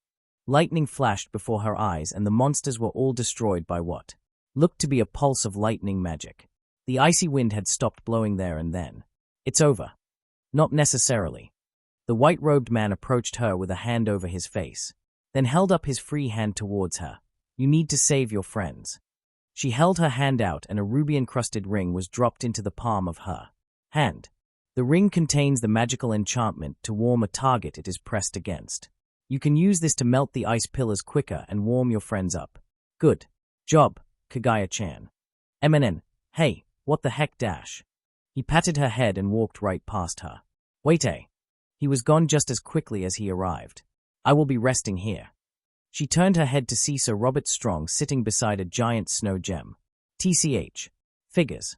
Speaker 1: Lightning flashed before her eyes, and the monsters were all destroyed by what looked to be a pulse of lightning magic. The icy wind had stopped blowing there and then. It's over. Not necessarily. The white-robed man approached her with a hand over his face, then held up his free hand towards her. You need to save your friends. She held her hand out, and a ruby-encrusted ring was dropped into the palm of her hand. The ring contains the magical enchantment to warm a target it is pressed against. You can use this to melt the ice pillars quicker and warm your friends up. Good job, Kaguya-chan. Hey, what the heck dash? He patted her head and walked right past her. Wait, He was gone just as quickly as he arrived. I will be resting here. She turned her head to see Sir Robert Strong sitting beside a giant snow gem. TCH. Figures.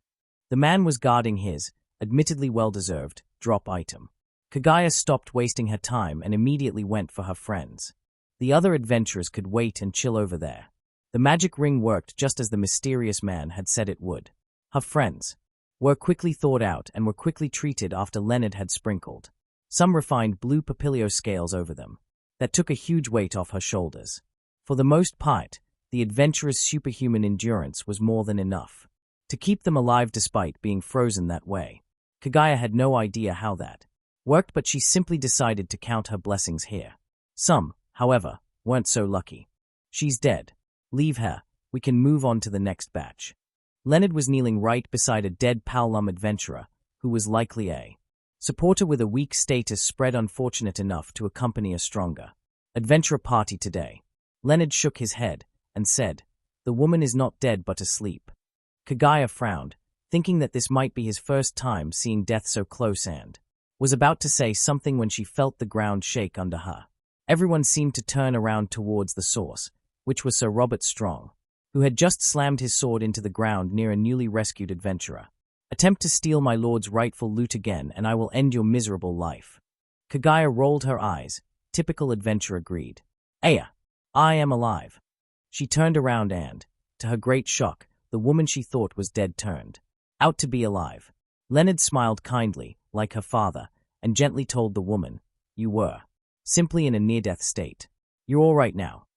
Speaker 1: The man was guarding his, admittedly well-deserved, drop item. Kaguya stopped wasting her time and immediately went for her friends. The other adventurers could wait and chill over there. The magic ring worked just as the mysterious man had said it would. Her friends were quickly thawed out and were quickly treated after Leonard had sprinkled some refined blue peciulior scales over them. That took a huge weight off her shoulders. For the most part, the adventurers' superhuman endurance was more than enough to keep them alive despite being frozen that way. Kaguya had no idea how that worked, but she simply decided to count her blessings here. Some however, weren't so lucky. She's dead. Leave her. We can move on to the next batch. Leonard was kneeling right beside a dead Paolum adventurer, who was likely a supporter with a weak status spread unfortunate enough to accompany a stronger adventurer party today. Leonard shook his head and said, "The woman is not dead but asleep." Kagaya frowned, thinking that this might be his first time seeing death so close and was about to say something when she felt the ground shake under her. Everyone seemed to turn around towards the source, which was Sir Robert Strong, who had just slammed his sword into the ground near a newly rescued adventurer. "Attempt to steal my lord's rightful loot again, and I will end your miserable life." Kagaya rolled her eyes. Typical adventurer greed. "Aya, I am alive." She turned around and, to her great shock, the woman she thought was dead turned out to be alive. Leonard smiled kindly, like her father, and gently told the woman, "You were simply in a near-death state. You're all right now."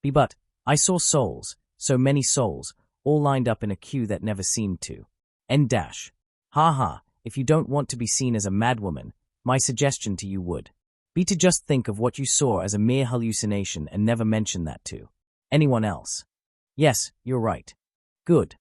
Speaker 1: But I saw souls, so many souls, all lined up in a queue that never seemed to end dash. Ha ha, if you don't want to be seen as a madwoman, my suggestion to you would be to just think of what you saw as a mere hallucination and never mention that to anyone else. Yes, you're right. Good.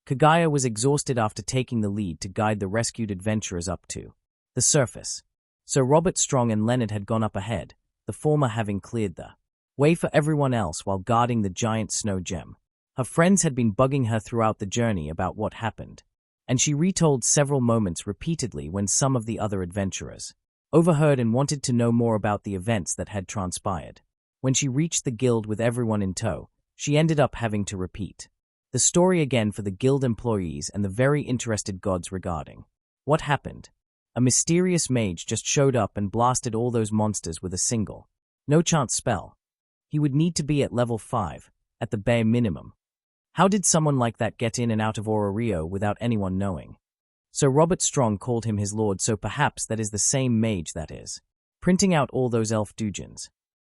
Speaker 1: Kagaya was exhausted after taking the lead to guide the rescued adventurers up to the surface. Sir Robert Strong and Leonard had gone up ahead, the former having cleared the way for everyone else while guarding the giant snow gem. Her friends had been bugging her throughout the journey about what happened, and she retold several moments repeatedly when some of the other adventurers overheard and wanted to know more about the events that had transpired. When she reached the guild with everyone in tow, she ended up having to repeat the story again for the guild employees and the very interested gods regarding what happened. A mysterious mage just showed up and blasted all those monsters with a single, no-chance spell. He would need to be at level 5, at the bare minimum. How did someone like that get in and out of Orario without anyone knowing? Sir Robert Strong called him his lord, so perhaps that is the same mage that is printing out all those elf doujins.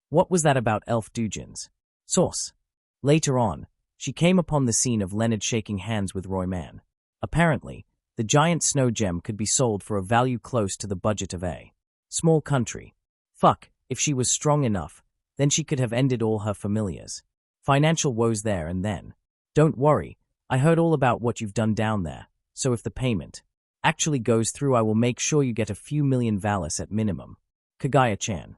Speaker 1: What was that about elf doujins? Source. Later on, she came upon the scene of Leonard shaking hands with Royman. Apparently, the giant snow gem could be sold for a value close to the budget of a small country. Fuck, if she was strong enough, then she could have ended all her familiars' financial woes there and then. Don't worry, I heard all about what you've done down there, so if the payment actually goes through I will make sure you get a few million valis at minimum. Kagaya-chan.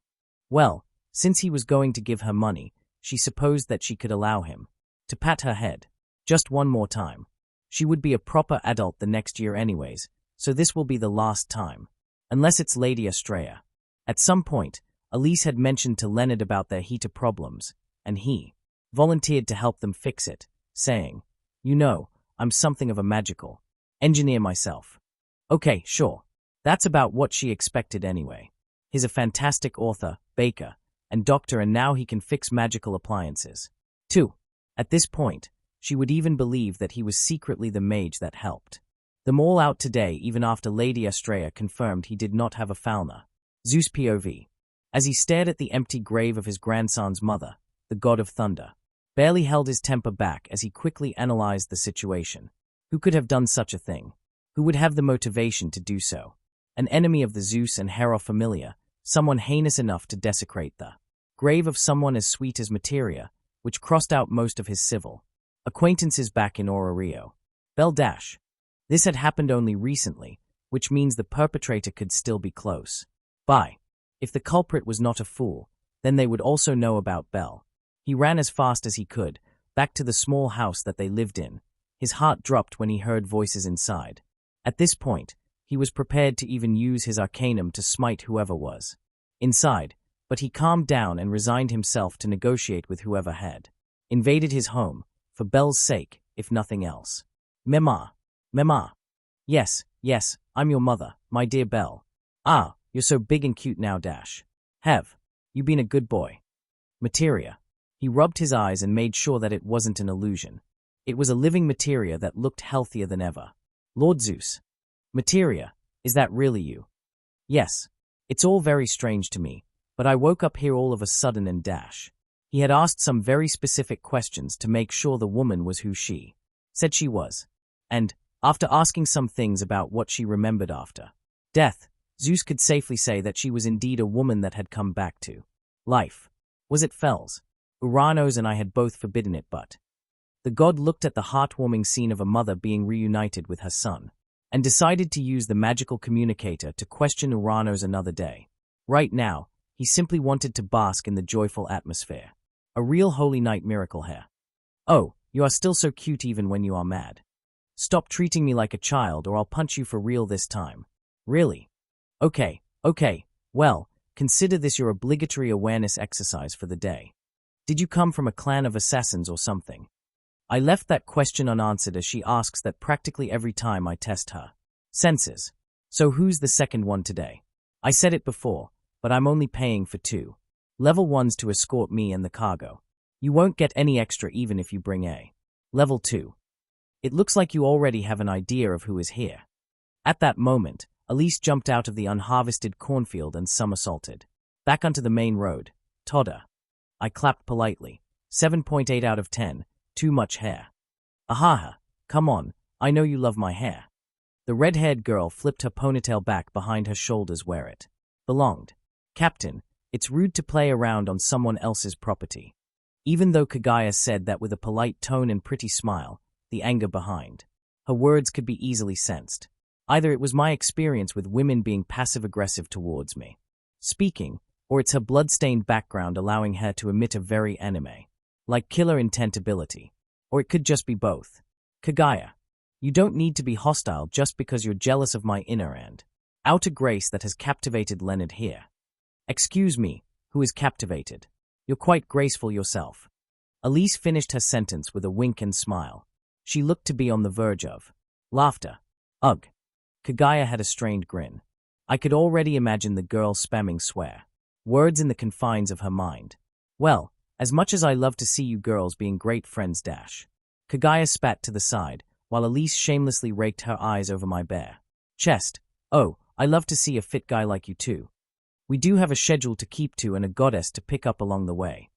Speaker 1: Well, since he was going to give her money, she supposed that she could allow him to pat her head just one more time. She would be a proper adult the next year anyways, so this will be the last time. Unless it's Lady Estrella. At some point, Elise had mentioned to Leonard about their heater problems, and he volunteered to help them fix it, saying, "You know, I'm something of a magical engineer myself." Okay, sure. That's about what she expected anyway. He's a fantastic author, baker, and doctor, and now he can fix magical appliances, too. At this point, she would even believe that he was secretly the mage that helped them all out today, even after Lady Estrella confirmed he did not have a Falna. Zeus POV. As he stared at the empty grave of his grandson's mother, the god of thunder barely held his temper back as he quickly analyzed the situation. Who could have done such a thing? Who would have the motivation to do so? An enemy of the Zeus and Hera famelia, someone heinous enough to desecrate the grave of someone as sweet as materia, which crossed out most of his civil acquaintances back in Orario. Bell dash. This had happened only recently, which means the perpetrator could still be close by. If the culprit was not a fool, then they would also know about Bell. He ran as fast as he could, back to the small house that they lived in. His heart dropped when he heard voices inside. At this point, he was prepared to even use his arcanum to smite whoever was inside, but he calmed down and resigned himself to negotiate with whoever had invaded his home, for Bell's sake, if nothing else. Mema. Mema. Yes, I'm your mother, my dear Bell. Ah, you're so big and cute now dash. Have you been a good boy? Materia. He rubbed his eyes and made sure that it wasn't an illusion. It was a living materia that looked healthier than ever. Lord Zeus. Materia, is that really you? Yes. It's all very strange to me, but I woke up here all of a sudden and dash. He had asked some very specific questions to make sure the woman was who she said she was. And, after asking some things about what she remembered after death, Zeus could safely say that she was indeed a woman that had come back to life. Was it Fel's? Uranos and I had both forbidden it, but the god looked at the heartwarming scene of a mother being reunited with her son, and decided to use the magical communicator to question Uranos another day. Right now, he simply wanted to bask in the joyful atmosphere. A real holy night miracle here. Oh, you are still so cute even when you are mad. Stop treating me like a child or I'll punch you for real this time. Really? Okay, well, consider this your obligatory awareness exercise for the day. Did you come from a clan of assassins or something? I left that question unanswered as she asks that practically every time I test her senses. So who's the second one today? I said it before, but I'm only paying for 2 level 1s to escort me and the cargo. You won't get any extra even if you bring a level 2. It looks like you already have an idea of who is here. At that moment, Elise jumped out of the unharvested cornfield and somersaulted back onto the main road. Todder. I clapped politely. 7.8 out of 10. Too much hair. Ahaha, come on, I know you love my hair. The red-haired girl flipped her ponytail back behind her shoulders where it belonged. Captain, it's rude to play around on someone else's property. Even though Kagaya said that with a polite tone and pretty smile, the anger behind her words could be easily sensed. Either it was my experience with women being passive-aggressive towards me speaking, or it's her blood-stained background allowing her to emit a very anime-like killer intent ability. Or it could just be both. Kagaya, you don't need to be hostile just because you're jealous of my inner and outer grace that has captivated Leonard here. Excuse me, who is captivated? You're quite graceful yourself. Elise finished her sentence with a wink and smile. She looked to be on the verge of laughter. Ugh. Kagaya had a strained grin. I could already imagine the girl spamming swear words in the confines of her mind. Well, as much as I love to see you girls being great friends Kagaya spat to the side, while Elise shamelessly raked her eyes over my bare chest. Oh, I love to see a fit guy like you too. We do have a schedule to keep to and a goddess to pick up along the way.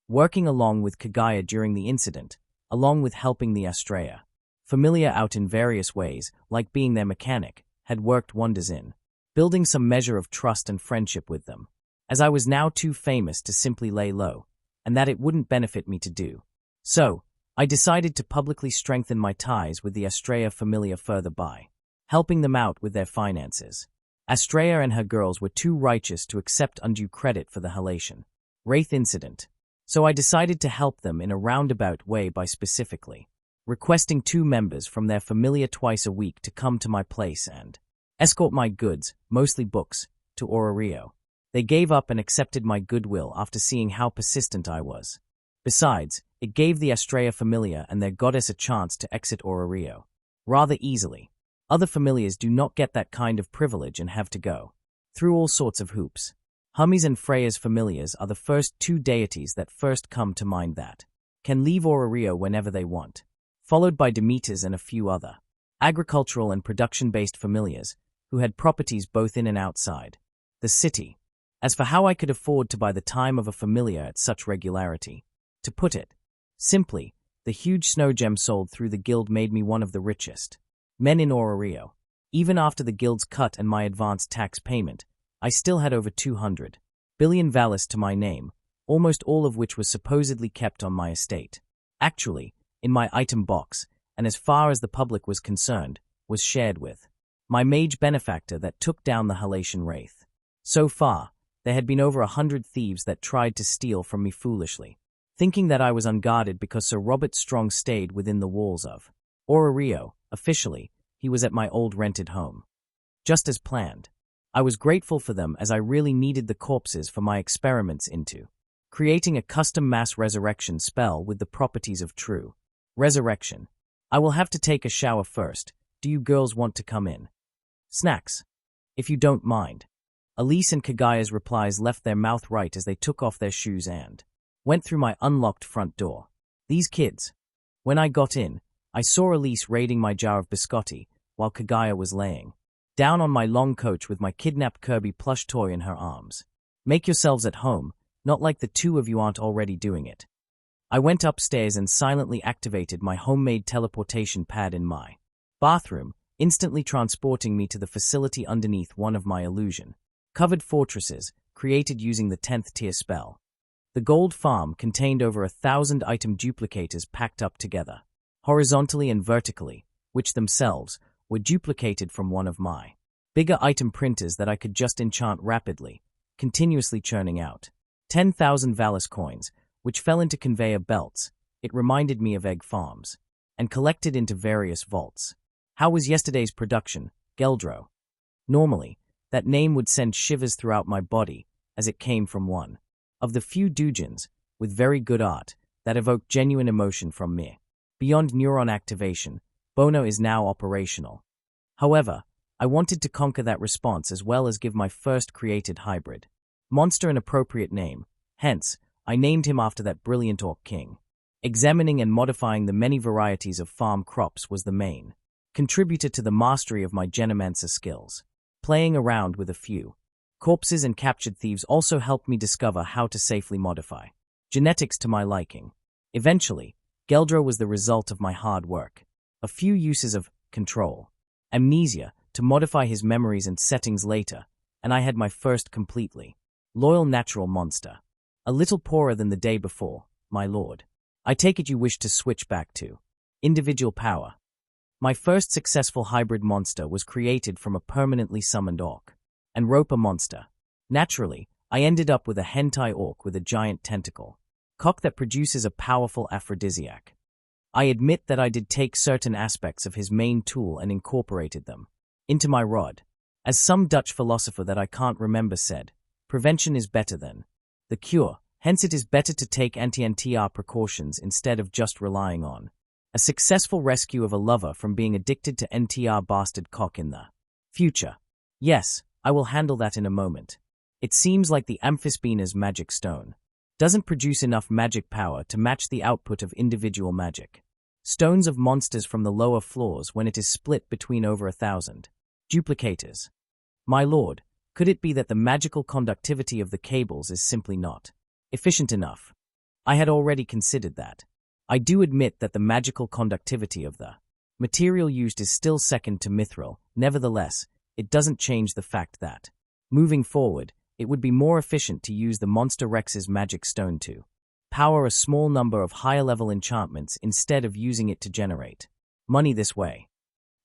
Speaker 1: Working along with Kagaya during the incident, along with helping the Astrea famelia out in various ways, like being their mechanic, had worked wonders in building some measure of trust and friendship with them, as I was now too famous to simply lay low, and that it wouldn't benefit me to do. So, I decided to publicly strengthen my ties with the Astrea famelia further by helping them out with their finances. Astrea and her girls were too righteous to accept undue credit for the halation wraith incident, so I decided to help them in a roundabout way by specifically requesting 2 members from their famelia twice a week to come to my place and escort my goods, mostly books, to Orario. They gave up and accepted my goodwill after seeing how persistent I was. Besides, it gave the Astrea famelia and their goddess a chance to exit Orario rather easily. Other familias do not get that kind of privilege and have to go through all sorts of hoops. Hummies and Freya's familiars are the first 2 deities that first come to mind that can leave Orario whenever they want, followed by Demeters and a few other agricultural and production-based familiars who had properties both in and outside the city. As for how I could afford to buy the time of a familiar at such regularity, to put it simply, the huge snow gem sold through the guild made me one of the richest men in Orario. Even after the guild's cut and my advanced tax payment, I still had over 200 billion valis to my name, almost all of which was supposedly kept on my estate. Actually, in my item box, and as far as the public was concerned, was shared with my mage benefactor that took down the halation wraith. So far, there had been over 100 thieves that tried to steal from me foolishly, thinking that I was unguarded because Sir Robert Strong stayed within the walls of Orario. Officially, he was at my old rented home. Just as planned. I was grateful for them as I really needed the corpses for my experiments into creating a custom mass resurrection spell with the properties of true resurrection. I will have to take a shower first. Do you girls want to come in? Snacks. If you don't mind. Elise and Kagaya's replies left their mouth right as they took off their shoes and went through my unlocked front door. These kids. When I got in, I saw Elise raiding my jar of biscotti while Kagaya was laying down on my long couch with my kidnapped Kirby plush toy in her arms. Make yourselves at home, not like the 2 of you aren't already doing it. I went upstairs and silently activated my homemade teleportation pad in my bathroom, instantly transporting me to the facility underneath one of my illusion-covered fortresses, created using the 10th tier spell. The gold farm contained over 1,000 item duplicators packed up together, horizontally and vertically, which themselves were duplicated from one of my bigger item printers that I could just enchant rapidly, continuously churning out 10,000 Valis coins, which fell into conveyor belts. It reminded me of egg farms, and collected into various vaults. How was yesterday's production, Geldro? Normally, that name would send shivers throughout my body, as it came from one of the few deoungens, with very good art, that evoked genuine emotion from me. Beyond neuron activation, Bono is now operational. However, I wanted to conquer that response as well as give my first created hybrid monster an appropriate name, hence, I named him after that brilliant orc king. Examining and modifying the many varieties of farm crops was the main contributor to the mastery of my genomancer skills. Playing around with a few corpses and captured thieves also helped me discover how to safely modify genetics to my liking. Eventually, Geldro was the result of my hard work. A few uses of control, amnesia, to modify his memories and settings later, and I had my first completely loyal natural monster. A little poorer than the day before, my lord. I take it you wish to switch back to individual power. My first successful hybrid monster was created from a permanently summoned orc and roper monster. Naturally, I ended up with a hentai orc with a giant tentacle cock that produces a powerful aphrodisiac. I admit that I did take certain aspects of his main tool and incorporated them into my rod. As some Dutch philosopher that I can't remember said, prevention is better than the cure, hence it is better to take anti-NTR precautions instead of just relying on a successful rescue of a lover from being addicted to NTR bastard cock in the future. Yes, I will handle that in a moment. It seems like the Amphisbena's magic stone doesn't produce enough magic power to match the output of individual magic stones of monsters from the lower floors when it is split between over 1,000 duplicators. My lord, could it be that the magical conductivity of the cables is simply not efficient enough? I had already considered that. I do admit that the magical conductivity of the material used is still second to mithril. Nevertheless, it doesn't change the fact that, moving forward, it would be more efficient to use the Monster Rex's magic stone to power a small number of higher-level enchantments instead of using it to generate money this way.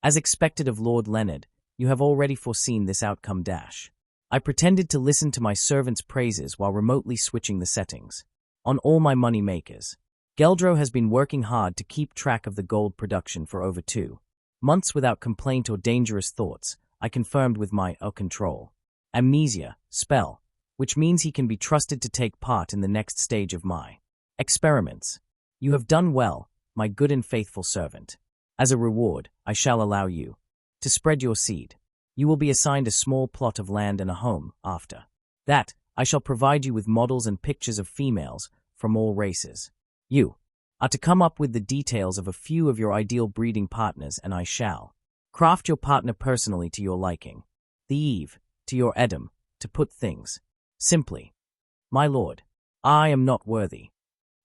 Speaker 1: As expected of Lord Leonard, you have already foreseen this outcome dash. I pretended to listen to my servant's praises while remotely switching the settings on all my money makers. Geldro has been working hard to keep track of the gold production for over 2 months without complaint or dangerous thoughts. I confirmed with my control amnesia spell, which means he can be trusted to take part in the next stage of my experiments. You have done well, my good and faithful servant. As a reward, I shall allow you to spread your seed. You will be assigned a small plot of land and a home. After that, I shall provide you with models and pictures of females from all races. You are to come up with the details of a few of your ideal breeding partners, and I shall craft your partner personally to your liking. The Eve, to your Edom, to put things simply. My lord, I am not worthy.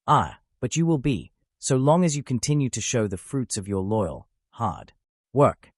Speaker 1: But you will be, so long as you continue to show the fruits of your loyal, hard work.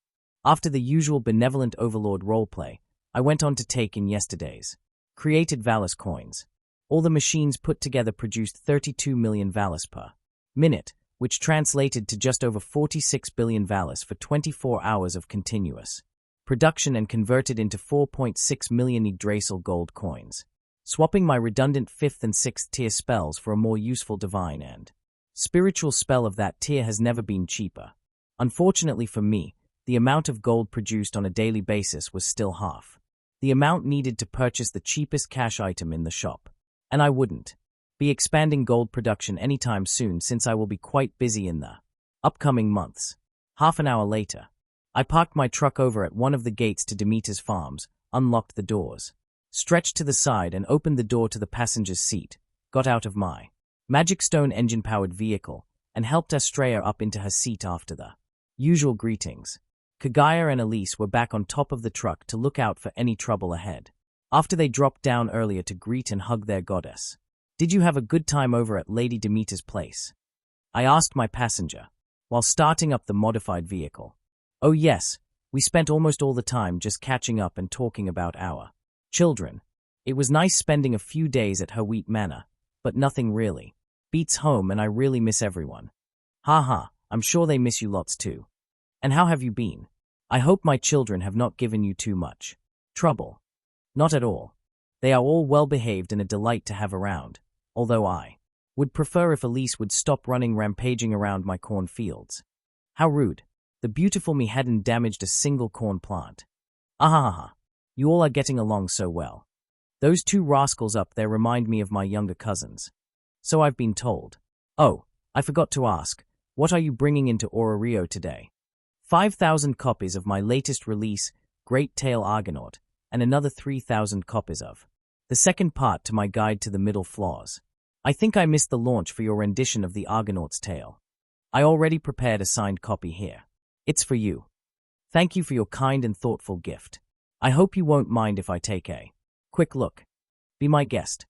Speaker 1: After the usual benevolent overlord roleplay, I went on to take in yesterday's created Valis coins. All the machines put together produced 32 million Valis per minute, which translated to just over 46 billion Valis for 24 hours of continuous production and converted into 4.6 million Yggdrasil gold coins, swapping my redundant 5th and 6th tier spells for a more useful divine and spiritual spell of that tier has never been cheaper. Unfortunately for me, the amount of gold produced on a daily basis was still half the amount needed to purchase the cheapest cash item in the shop, and I wouldn't be expanding gold production anytime soon since I will be quite busy in the upcoming months. Half an hour later, I parked my truck over at one of the gates to Demeter's farms, unlocked the doors, stretched to the side and opened the door to the passenger's seat, got out of my magic stone engine-powered vehicle, and helped Astrea up into her seat after the usual greetings. Kagaya and Elise were back on top of the truck to look out for any trouble ahead, after they dropped down earlier to greet and hug their goddess. Did you have a good time over at Lady Demeter's place? I asked my passenger, while starting up the modified vehicle. Oh yes, we spent almost all the time just catching up and talking about our children. It was nice spending a few days at her Wheat Manor, but nothing really. Beats home and I really miss everyone. Ha, I'm sure they miss you lots too. And how have you been? I hope my children have not given you too much trouble. Not at all. They are all well behaved and a delight to have around, although I would prefer if Elise would stop running rampaging around my cornfields. How rude. The beautiful me hadn't damaged a single corn plant. Ahaha. You all are getting along so well. Those two rascals up there remind me of my younger cousins. So I've been told. Oh, I forgot to ask, what are you bringing into Orario today? 5,000 copies of my latest release, Great Tail Argonaut, and another 3,000 copies of the second part to my guide to the middle flaws. I think I missed the launch for your rendition of the Argonaut's tale. I already prepared a signed copy here. It's for you. Thank you for your kind and thoughtful gift. I hope you won't mind if I take a quick look. Be my guest.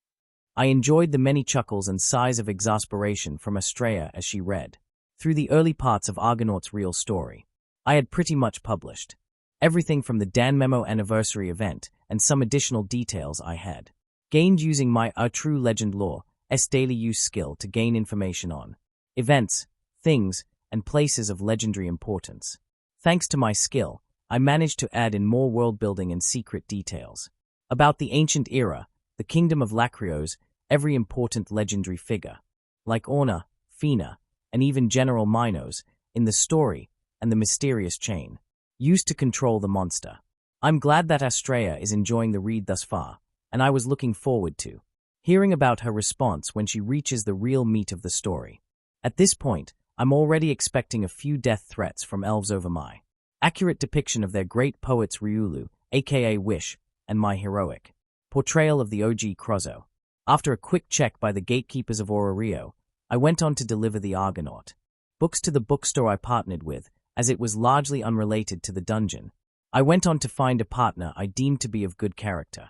Speaker 1: I enjoyed the many chuckles and sighs of exasperation from Estrella as she read through the early parts of Argonaut's real story. I had pretty much published everything from the Dan Memo anniversary event and some additional details I had gained using my A True Legend Lore daily use skill to gain information on events, things, and places of legendary importance. Thanks to my skill, I managed to add in more world-building and secret details about the ancient era, the kingdom of Lacrios, every important legendary figure, like Orna, Fina, and even General Minos, in the story, and the mysterious chain used to control the monster. I'm glad that Estrella is enjoying the read thus far, and I was looking forward to hearing about her response when she reaches the real meat of the story. At this point, I'm already expecting a few death threats from elves over my accurate depiction of their great poets Riulu, aka Wish, and my heroic portrayal of the OG Crozzo. After a quick check by the gatekeepers of Orario, I went on to deliver the Argonaut books to the bookstore I partnered with, as it was largely unrelated to the dungeon. I went on to find a partner I deemed to be of good character.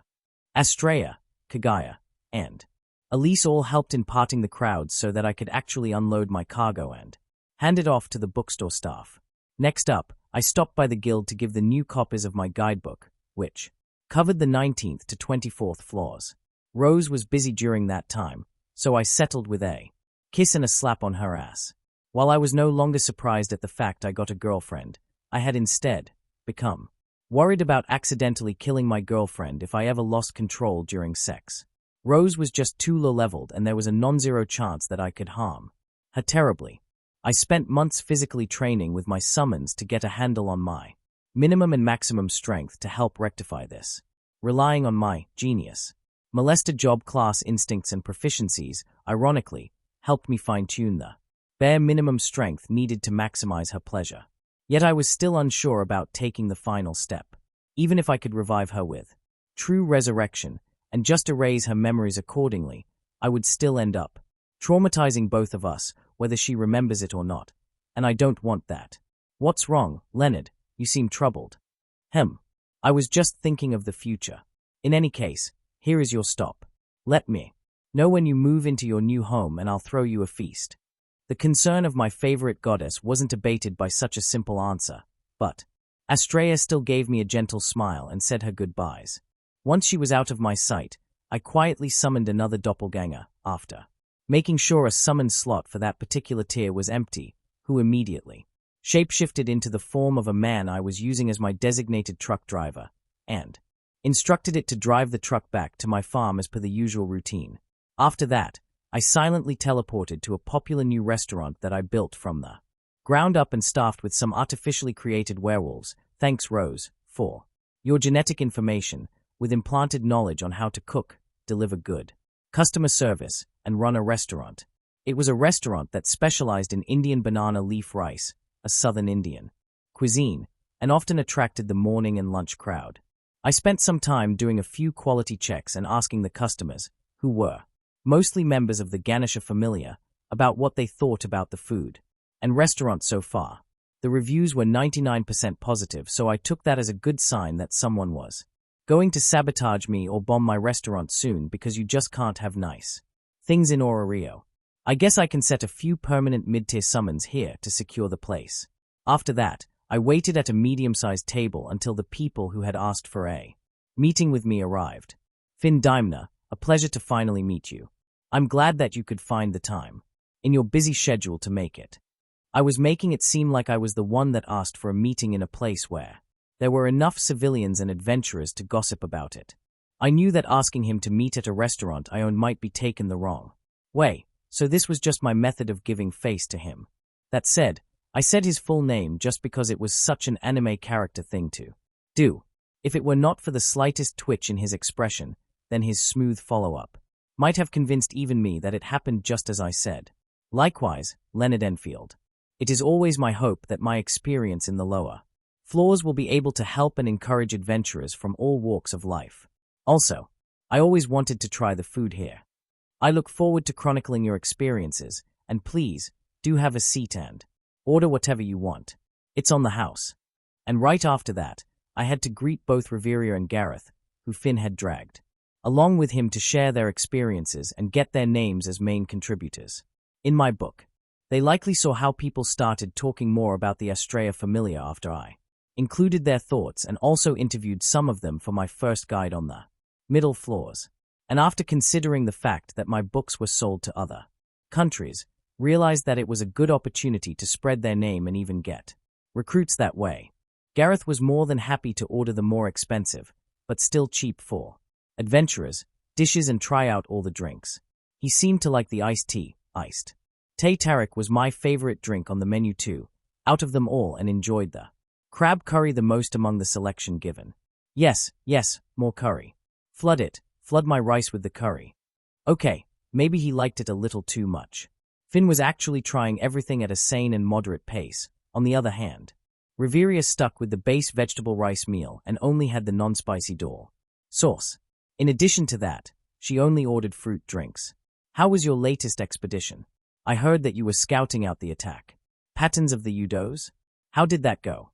Speaker 1: Estrella, Kagaya, and Elise all helped in parting the crowds so that I could actually unload my cargo and hand it off to the bookstore staff. Next up, I stopped by the guild to give the new copies of my guidebook, which covered the 19th to 24th floors. Rose was busy during that time, so I settled with a kiss and a slap on her ass. While I was no longer surprised at the fact I got a girlfriend, I had instead become worried about accidentally killing my girlfriend if I ever lost control during sex. Rose was just too low-leveled and there was a non-zero chance that I could harm her terribly. I spent months physically training with my summons to get a handle on my minimum and maximum strength to help rectify this, relying on my genius. Molester job class instincts and proficiencies, ironically, helped me fine-tune the bare minimum strength needed to maximize her pleasure. Yet I was still unsure about taking the final step. Even if I could revive her with true resurrection and just erase her memories accordingly, I would still end up traumatizing both of us, whether she remembers it or not, and I don't want that. What's wrong, Leonard? You seem troubled. I was just thinking of the future. In any case, here is your stop. Let me know when you move into your new home and I'll throw you a feast. The concern of my favorite goddess wasn't abated by such a simple answer, but Estrella still gave me a gentle smile and said her goodbyes. Once she was out of my sight, I quietly summoned another doppelganger, after making sure a summon slot for that particular tier was empty, who immediately shapeshifted into the form of a man I was using as my designated truck driver, and instructed it to drive the truck back to my farm as per the usual routine. After that, I silently teleported to a popular new restaurant that I built from the ground up and staffed with some artificially created werewolves. Thanks, Rose, for your genetic information, with implanted knowledge on how to cook, deliver good customer service, and run a restaurant. It was a restaurant that specialized in Indian banana leaf rice, a southern Indian cuisine, and often attracted the morning and lunch crowd. I spent some time doing a few quality checks and asking the customers, who were mostly members of the Ganesha famelia, about what they thought about the food and restaurant so far. The reviews were 99% positive, so I took that as a good sign that someone was going to sabotage me or bomb my restaurant soon, because you just can't have nice things in Orario. I guess I can set a few permanent mid-tier summons here to secure the place. After that, I waited at a medium-sized table until the people who had asked for a meeting with me arrived. Finn Daimner, a pleasure to finally meet you. I'm glad that you could find the time, in your busy schedule, to make it. I was making it seem like I was the one that asked for a meeting in a place where there were enough civilians and adventurers to gossip about it. I knew that asking him to meet at a restaurant I owned might be taken the wrong way, so this was just my method of giving face to him. That said, I said his full name just because it was such an anime character thing to do. If it were not for the slightest twitch in his expression, then his smooth follow-up might have convinced even me that it happened just as I said. Likewise, Leonard Enfield. It is always my hope that my experience in the lower floors will be able to help and encourage adventurers from all walks of life. Also, I always wanted to try the food here. I look forward to chronicling your experiences, and please, do have a seat and order whatever you want. It's on the house. And right after that, I had to greet both Riveria and Gareth, who Finn had dragged along with him to share their experiences and get their names as main contributors. In my book, they likely saw how people started talking more about the Astrea famelia after I included their thoughts and also interviewed some of them for my first guide on the middle floors. And after considering the fact that my books were sold to other countries, realized that it was a good opportunity to spread their name and even get recruits that way. Gareth was more than happy to order the more expensive, but still cheap for adventurers, dishes and try out all the drinks. He seemed to like the iced tea. Iced Tay Tarik was my favorite drink on the menu too, out of them all, and enjoyed the crab curry the most among the selection given. Yes, more curry. Flood my rice with the curry. Okay, maybe he liked it a little too much. Finn was actually trying everything at a sane and moderate pace. On the other hand, Riveria stuck with the base vegetable rice meal and only had the non-spicy dor sauce. In addition to that, she only ordered fruit drinks. How was your latest expedition? I heard that you were scouting out the attack patterns of the Udos. How did that go?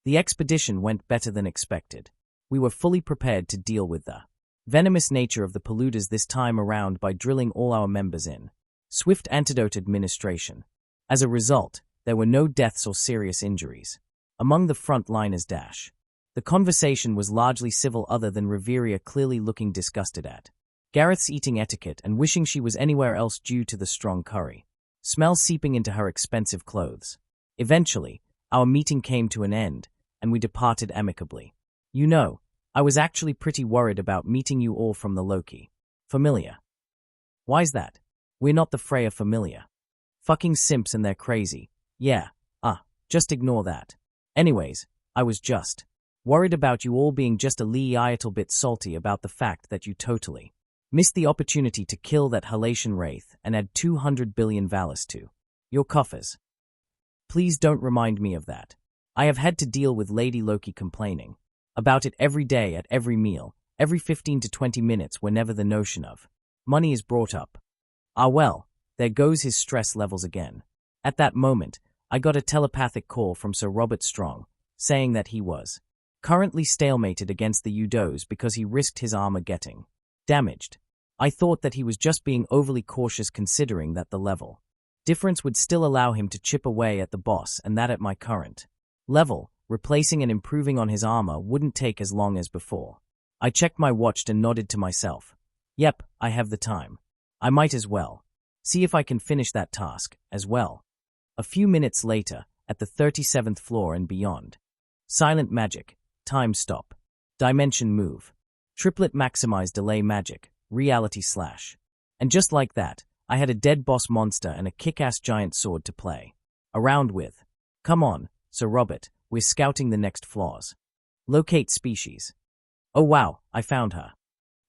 Speaker 1: The expedition went better than expected. We were fully prepared to deal with the venomous nature of the polluters this time around by drilling all our members in swift antidote administration. As a result, there were no deaths or serious injuries among the front-liners. The conversation was largely civil, other than Riveria clearly looking disgusted at Gareth's eating etiquette and wishing she was anywhere else due to the strong curry smell seeping into her expensive clothes. Eventually, our meeting came to an end, and we departed amicably. You know, I was actually pretty worried about meeting you all from the Loki famelia. Why's that? We're not the Freya famelia. Fucking simps and they're crazy. Yeah, just ignore that. Anyways, I was just worried about you all being just a little bit salty about the fact that you totally missed the opportunity to kill that Halatian wraith and add 200 billion valis to your coffers. Please don't remind me of that. I have had to deal with Lady Loki complaining about it every day at every meal, every 15 to 20 minutes whenever the notion of money is brought up. Well, there goes his stress levels again. At that moment, I got a telepathic call from Sir Robert Strong, saying that he was currently stalemated against the Udos because he risked his armor getting damaged. I thought that he was just being overly cautious, considering that the level difference would still allow him to chip away at the boss, and that at my current level, replacing and improving on his armor wouldn't take as long as before. I checked my watch and nodded to myself. Yep, I have the time. I might as well see if I can finish that task as well. A few minutes later, at the 37th floor and beyond. Silent magic, time stop, dimension move, triplet maximize delay magic, reality slash. And just like that, I had a dead boss monster and a kick-ass giant sword to play around with. Come on, Sir Robert, we're scouting the next floors. Locate species. Oh wow, I found her.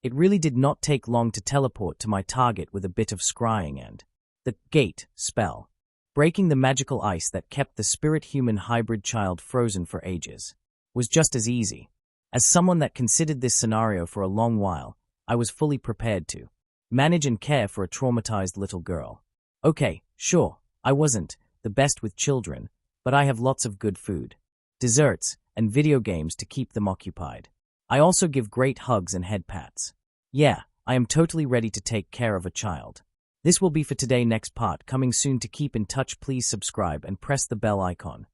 Speaker 1: It really did not take long to teleport to my target with a bit of scrying and the gate spell, breaking the magical ice that kept the spirit-human hybrid child frozen for ages, was just as easy. As someone that considered this scenario for a long while, I was fully prepared to manage and care for a traumatized little girl. Okay, sure, I wasn't the best with children, but I have lots of good food, desserts, and video games to keep them occupied. I also give great hugs and head pats. Yeah, I am totally ready to take care of a child. This will be for today. Next part coming soon. To keep in touch, please subscribe and press the bell icon.